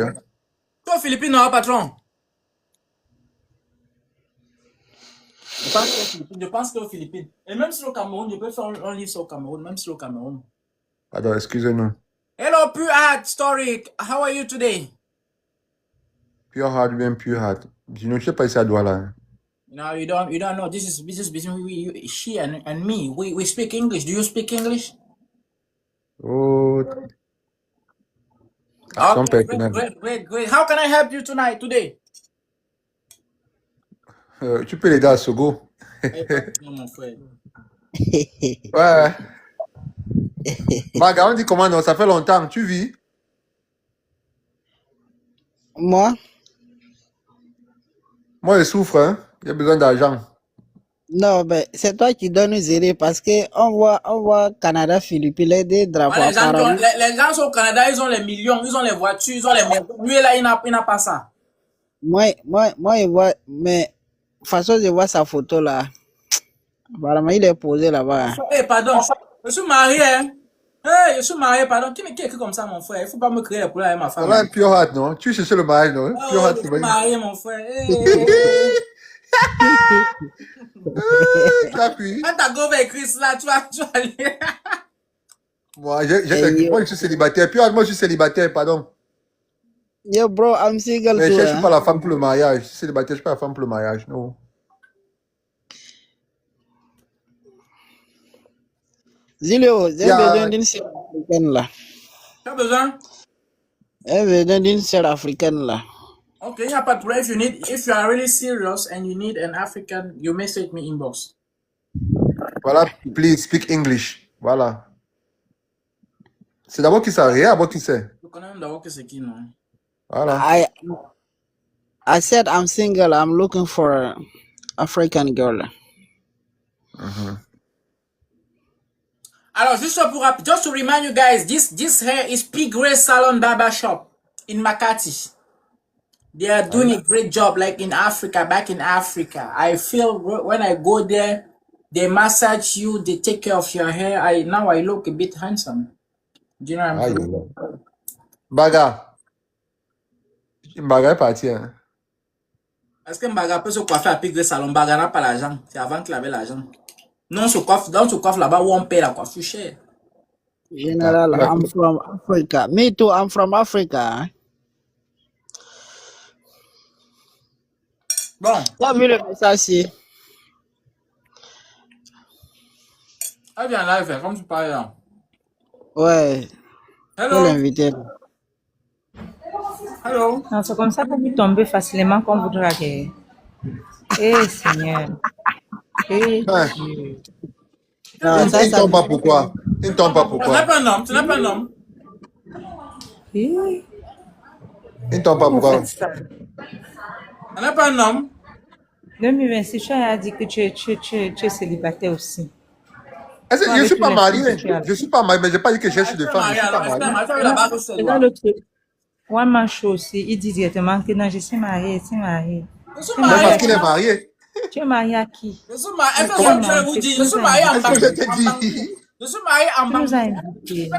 Toi, Philippines, non, patron? Je pense qu'aux Philippines. Et même sur le Cameroun, je peux faire un livre sur le Cameroun, même sur le Cameroun. Pardon, excusez-nous. Hello, Pure Heart Story. How are you today? Pure Heart, bien Pure Heart. Je ne sais pas si à Douala. No, you don't know. This is between she and me. We speak English. Do you speak English? Oh. Action Okay, great, personnelle. great, great, great. How can I help you today? Tu peux l'aider à Sogo. Eh, pas bien, mon frère. Ouais. Baga, on dit comment non? Ça fait longtemps. Tu vis? Moi, Moi, je souffre, hein. J'ai besoin d'argent. non, mais c'est toi qui dois nous aider parce que on voit Canada, Philippines, les deux drapeaux Ouais, apparemment. les gens sont au Canada, ils ont les millions, ils ont les voitures, ils ont les maisons. Lui, là, il n'a pas ça. Moi, je vois, mais de toute façon, je vois sa photo là. Apparemment, il est posé là-bas. Eh, pardon, je suis marié, hein. Eh, je suis marié, pardon. Qui est écrit comme ça, mon frère? Il ne faut pas me créer les problèmes avec ma femme. Voilà un pure heart, non? Tu cherches le mariage, non? Pure Oh, heart, je c'est suis vrai. marié, mon frère. J'appuie. Quand ta go va écrire cela, tu vas aller. Moi, Hey, moi, je suis célibataire. Pure heart, moi, je suis célibataire, pardon. yo, bro, I'm single Mais je too. cherche pas la femme pour le mariage. Je suis célibataire, je cherche pas la femme pour le mariage, non. Zilio, j'ai Il y a- besoin d'une sœur africaine là. Tu as besoin? J'ai besoin d'une sœur africaine là. Okay, il n'y a pas de problème. If you are really serious and you need an African, you message me inbox. Voilà, please speak English. Voilà. C'est d'abord qui ça, rien d'abord qui c'est. Je connais même d'abord que c'est qui, non? Voilà. I said I'm single. I'm looking for an African girl. Alors, just to remind you guys, this here is P. Gray Salon Barber Shop in Makati. They are doing a great job, like in Africa, back in Africa. I feel when I go there, they massage you, they take care of your hair. Now I look a bit handsome. Do you know what I'm Aïe, saying? aïe. Baga. Baga est parti, hein. Est-ce que Mbaga peut se coiffer à P. Gray Salon? Mbaga n'a pas l'argent. C'est avant qu'il avait l'argent. Non, on se coiffe là-bas où on paye la coiffure chère. General, I'm from Africa. Me too. I'm from Africa. Bon, T'as vu le message ici? elle vient live, comme tu parles là. Ouais. Faut Hello, l'inviter. hello. Non, c'est comme ça que vous tombez facilement quand vous draguez. Eh Seigneur. Eh Hein. Dieu. Non, Il ça, ne ça. tombe pas pourquoi. Il ne tombe pas Tu n'es pourquoi. pas un homme, tu n'es pas un homme. Eh, Il ne tombe pas vous pourquoi. faites ça. Tu n'es pas un homme. 2026, tu as dit que tu es célibataire aussi. Est-ce que Toi, je ne avec suis tous pas les marié? filles que tu as. Je ne suis pas marié, mais je n'ai pas dit que je cherche Tu de es femme. Je marié ne suis pas alors, marié. tu as la barre sur C'est toi. dans le truc. One man show aussi, il dit directement que non, je suis marié, tu es marié. Je suis Tu es Mais marié. parce marié à qu'il est qui? marié. Tu es marié à qui? Je suis marié. Est-ce que Comment? je vais vous dire, je suis Tu marié en Est-ce que je Bangui. t'ai dit? Je suis marié en nous as Bangui. invités.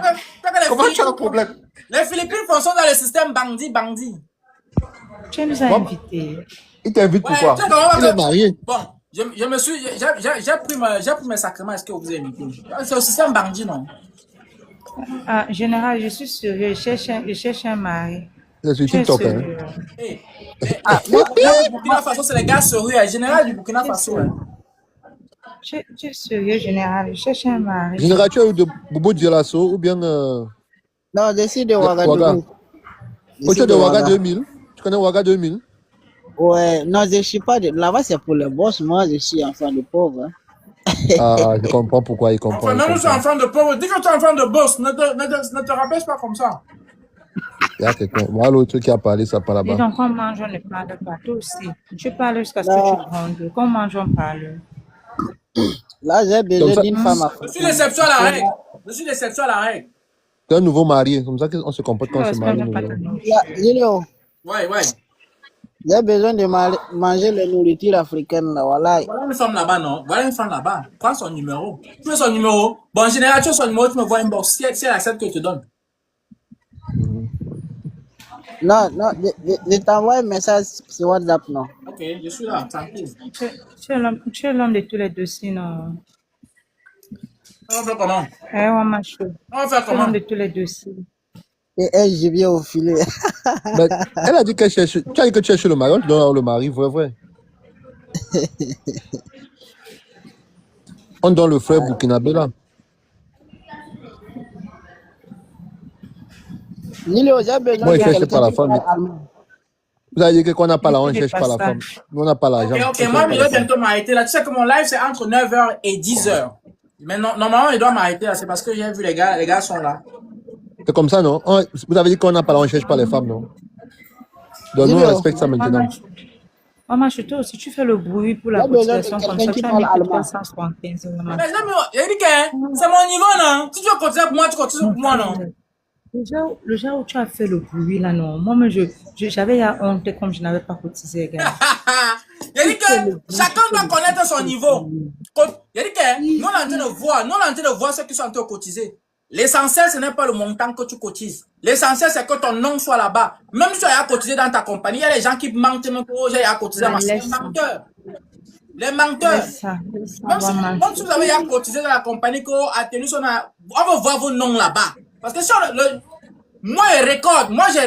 Comment tu as un problème? Les Philippines fonctionnent dans le système Bandi. Tu nous as Bon, invités. il t'invite Ouais, pourquoi? tu sais comment Il est marié. Bon, je me suis, j'ai pris mes sacrements. Est-ce que vous avez invité? C'est au système Bandi, non? Ah, général, je suis sérieux, je cherche un mari. C'est sur Tu es TikTok, hein. sérieux. Hey, général du Burkina Faso, c'est les gars sérieux. Général du Burkina Faso. Tu es sérieux, général, je cherche un mari. Général, tu as eu de Bobo Dioulasso ou bien Non, je suis de Ouaga? Ouagadougou. Je Oh, tu suis es de de Ouaga Ouaga. 2000? Tu connais Ouaga 2000? Ouais, non, je suis pas de. Là-bas, c'est pour les boss. Moi, je suis enfant de pauvre. Hein. Ah, je comprends pourquoi il comprend. Enfin, Il même si tu es comprend. enfant de pauvre, dis que tu es enfant de boss, ne te rabaisse pas comme ça. Il y a quelqu'un. Moi, l'autre qui a parlé, ça part Dis là-bas. donc, quand on mange, on ne parle pas. Toi aussi. Tu parles jusqu'à ce que Là, tu grondes. Quand on mange, on parle. là j'ai Comme besoin ça, d'une femme Je suis africaine. l'exception à la règle. Je suis l'exception à la règle. tu es un nouveau marié. Comme ça qu'on se comporte Tu quand ne on se marie. respectes pas Nous, ta hein. nourriture. Là, Julio, Ouais. j'ai besoin de manger la nourriture africaine. Là, voilà. Voilà une femme là-bas, non? Voilà une femme là-bas. Prends son numéro. Tu veux son numéro? Bon, en général, tu as son numéro, tu me vois une box. Si elle accepte que je te donne. Non, je t'envoie un message sur WhatsApp, non. Ok, je suis là, tranquille. Tu es l'homme de tous les dossiers, non? On va faire comment? Eh, on m'a chaud. On va faire Tu es l'homme comment? de tous les dossiers. Et un gibier au filet. Mais elle a dit qu'elle cherche. Tu as dit que tu cherches le mari. On te donne le mari, vrai. On donne le frère burkinabé là. Julio, j'ai besoin Moi, de je cherche quelqu'un pas la qui femme. parle allemand. Vous avez dit qu'on n'a pas Ne la, on ne dis cherche pas pas la ça. femme. Nous, on n'a pas l'argent. Ok, On ok, cherche moi, pas je la dois femme. bientôt m'arrêter là. Tu sais que mon live, c'est entre 9h et 10h. Mais normalement, il doit m'arrêter là. C'est parce que j'ai vu les gars sont là. C'est comme ça, non? Vous avez dit qu'on n'a pas la, on ne cherche pas les femmes, non? Donc, nous, on Julio, respecte ça maintenant. Maman, chez toi aussi, tu fais le bruit pour la j'ai besoin de cotisation comme quelqu'un ça. qui Tu as parle mis que allemand. 375, maman. Mais non, mais j'ai dit que c'est mon niveau, non? Si tu veux cotiser pour moi, tu cotises pour moi, non? Le genre où tu as fait le bruit là, non. Moi, j'avais la honte comme je n'avais pas cotisé, gars. J'ai dit que chacun doit connaître son niveau. J'ai dit que nous, on est en train de voir, ceux qui sont en train de cotiser. L'essentiel, ce n'est pas le montant que tu cotises. L'essentiel, c'est que ton nom soit là-bas. Même si tu as cotisé dans ta compagnie, il y a des gens qui mentent, même que j'ai cotisé dans ma compagnie. Les menteurs. Les menteurs. Laisse ça, Même si vous avez cotisé dans la compagnie, qu'on a tenu son, on va voir vos noms là-bas. Parce que sur moi, je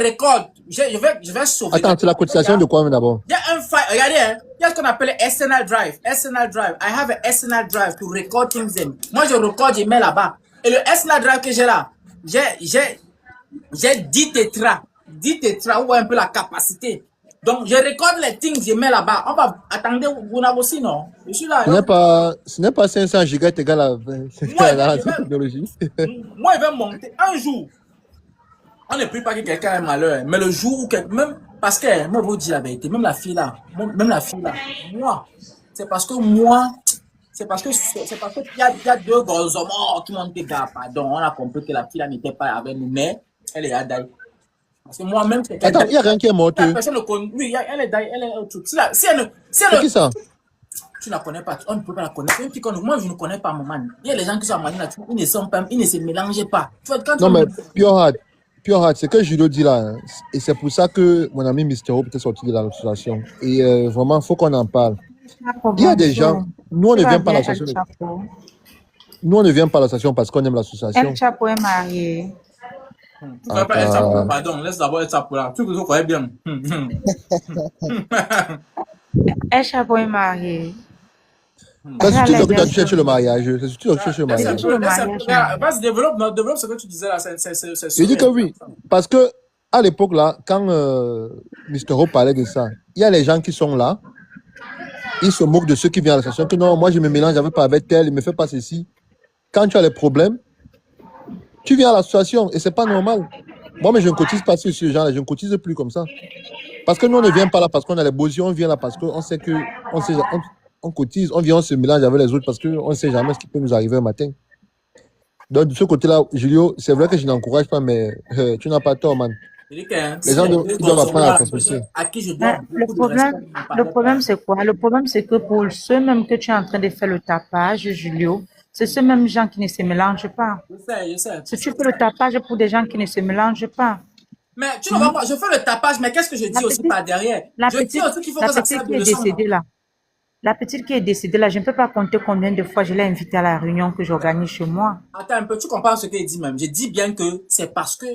récolte. Je vais sauver. Attends, c'est la cotisation de quoi, d'abord? Il y a un file, regardez, hein, il y a ce qu'on appelle SNL Drive. SNL Drive. I have a SNL Drive to record things in. Moi, je recorde, je mets là-bas. Et le SNL Drive que j'ai là, j'ai 10 tétras. 10 tétras, ou un peu la capacité. Donc, je recorde les things, je mets là-bas. On va attendre, vous n'avez aussi, non? Je suis là. Ce n'est pas 500 gigas égal à la technologie. Moi, il va monter un jour. On ne prie pas que quelqu'un ait malheur, mais le jour où même parce que moi vous dis la vérité, même la fille là, moi, c'est parce que il y a deux gros hommes qui m'ont dit gars, pardon, on a compris que la fille là n'était pas avec nous, mais elle est à Daï. Parce que moi-même, attends, il y a rien qui est mort. Personne ne connaît. Oui, elle est Daï, elle est autre. C'est qui ça? Tu ne la connais pas, on ne peut pas la connaître. Moi, je ne connais pas maman. Il y a les gens qui sont à Mali là, ils ne se mélangent pas. Non, mais Pure Heart, c'est que Julio dit là, hein, et c'est pour ça que mon ami Mystero peut être sorti de l'association. Et vraiment, il faut qu'on en parle. Il y a des gens, nous on ne vient pas à l'association. Nous on ne vient pas à l'association parce qu'on aime l'association. El Chapo est marié. Pardon, laisse d'abord El Chapo là. Tu connais bien. El Chapo est marié. C'est sûr que tu as cherché le mariage. C'est sûr que tu as cherché le mariage. Vas-y, développe ce que tu disais là. Je dis que oui. Parce que à l'époque là, quand Mystero parlait de ça, il y a les gens qui sont là. Ils se moquent de ceux qui viennent à l'association. Que non, moi je me mélange pas avec tel, il me fait pas ceci. Quand tu as les problèmes, tu viens à l'association et c'est pas normal. Moi, mais je ne cotise pas sur ce genre-là. Je ne cotise plus comme ça. Parce que nous, on ne vient pas là parce qu'on a les beaux yeux. On vient là parce qu'on sait que on cotise. On vient, on se mélange avec les autres parce qu'on ne sait jamais ce qui peut nous arriver un matin. Donc, de ce côté-là, Julio, c'est vrai que je n'encourage pas, mais tu n'as pas tort, man. Les gens doivent apprendre à respecter. Le problème, c'est quoi? Le problème, c'est que pour ceux même que tu es en train de faire le tapage, Julio, c'est ces mêmes gens qui ne se mélangent pas. Je sais. Si tu fais le tapage pour des gens qui ne se mélangent pas. Mais tu ne vois pas, je fais le tapage, mais qu'est-ce que je dis aussi par derrière? Je dis aussi qu'il faut que ça serve de leçon. La petite qui est décédée là, je ne peux pas compter combien de fois je l'ai invitée à la réunion que j'organise chez moi. Attends un peu, tu comprends ce qu'il dit même. Je dis bien que c'est parce que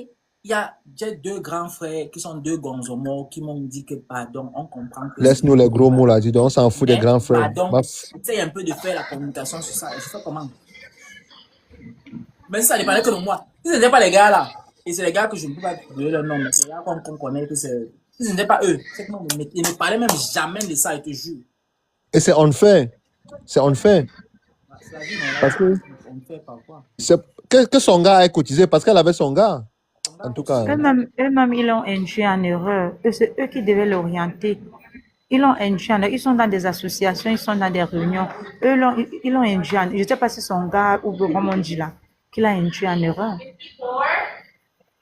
j'ai deux grands frères qui sont deux gonzomos qui m'ont dit que pardon, on comprend que... Laisse-nous les gros mots là, dis donc, on s'en fout des grands frères. Pardon, essaye un peu de faire la communication sur ça. Je fais comment? Mais si ça dépendait que de moi. Si ce n'était pas les gars là, et c'est les gars que je ne peux pas donner leur nom, mais c'est les gars qu'on connaît que c'est... Si ce n'était pas eux, c'est que non, ils ne parlaient même jamais de ça, je te jure. Et c'est unfair. C'est unfair. Parce que... Que son gars ait cotisé parce qu'elle avait son gars. En tout cas. Eux-mêmes, ils l'ont induit en erreur. C'est eux qui devaient l'orienter. Ils l'ont induit en erreur. Ils sont dans des associations, ils sont dans des réunions. Eux, ils l'ont induit en erreur. Je ne sais pas si son gars ou comment on dit là, qui l'a induit en erreur.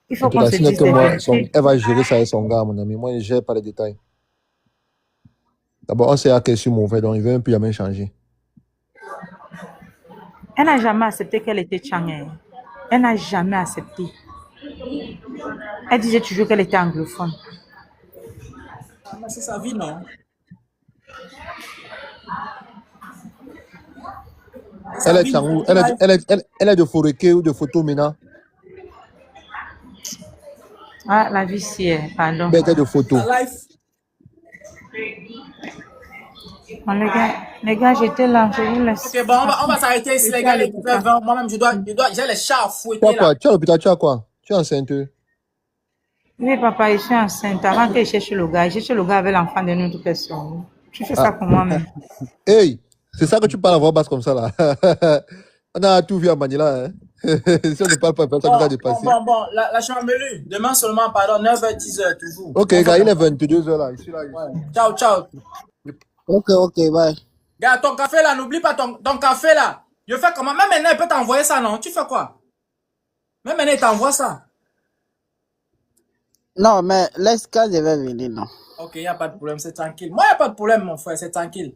Il faut qu'on se dise elle va gérer ça avec son gars, mon ami. Moi, je ne gère pas les détails. D'abord, on sait à quel suis mauvais, donc il ne veut plus jamais changer. Elle n'a jamais accepté qu'elle était Tchangé. Elle n'a jamais accepté. Elle disait toujours qu'elle était anglophone. C'est sa vie, non? Elle est Tchangou. Elle est de Foreké ou de Photo-Mena. Ah, la vie, c'est... Pardon. Elle est de photo. Bon, les gars, j'étais là, je vous laisse. Ok, bon, on va s'arrêter ici, les gars. Moi-même, j'ai les chats à fouetter là. Tu as l'hôpital, tu as quoi? Tu es enceinte? Oui, papa, je suis enceinte. Avant que je cherche le gars avec l'enfant d'une autre personne. Tu fais ça Ah, comment même? hey, c'est ça que tu parles à voix basse comme ça là. On a tout vu à Manila. Hein. Si on ne parle pas, personne ne va dépasser. Bon, la chambelue, demain seulement, pardon, 9h, 10h, toujours. Ok, On fait gars, il comme est ça. 22h là. Ici, là, Ouais. ici. Ciao, ciao. Ok, ok, bye. Gars, ton café là, n'oublie pas ton café là. Je fais comment? Même maintenant, il peut t'envoyer ça, non? Tu fais quoi? Même maintenant, il t'envoie ça. Non, mais laisse quand je vais venir, non. Ok, il n'y a pas de problème, c'est tranquille. Moi, il n'y a pas de problème, mon frère, c'est tranquille.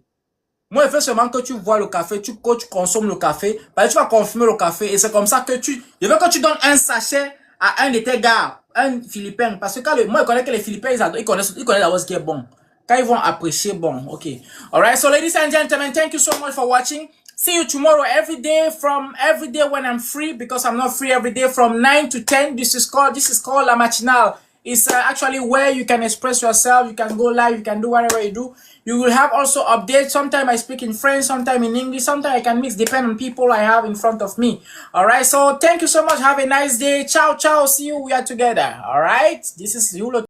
Moi, il faut seulement que tu vois le café, que tu consommes le café, parce que tu vas confumer le café, et c'est comme ça que je veux que tu donnes un sachet à un de tes gars, un Philippin, parce que moi, je connais que les Philippins, ils connaissent d'abord ce qui est bon. Quand ils vont apprécier, bon, ok. Alright, so ladies and gentlemen, thank you so much for watching. See you tomorrow every day when I'm free, because I'm not free every day from 9 to 10. This is called La Matinale. It's actually where you can express yourself. You can go live. You can do whatever you do. You will have also updates. Sometimes I speak in French, sometimes in English, sometimes I can mix, depending on people I have in front of me. All right. So thank you so much. Have a nice day. Ciao, ciao. See you. We are together. All right. This is Yulo.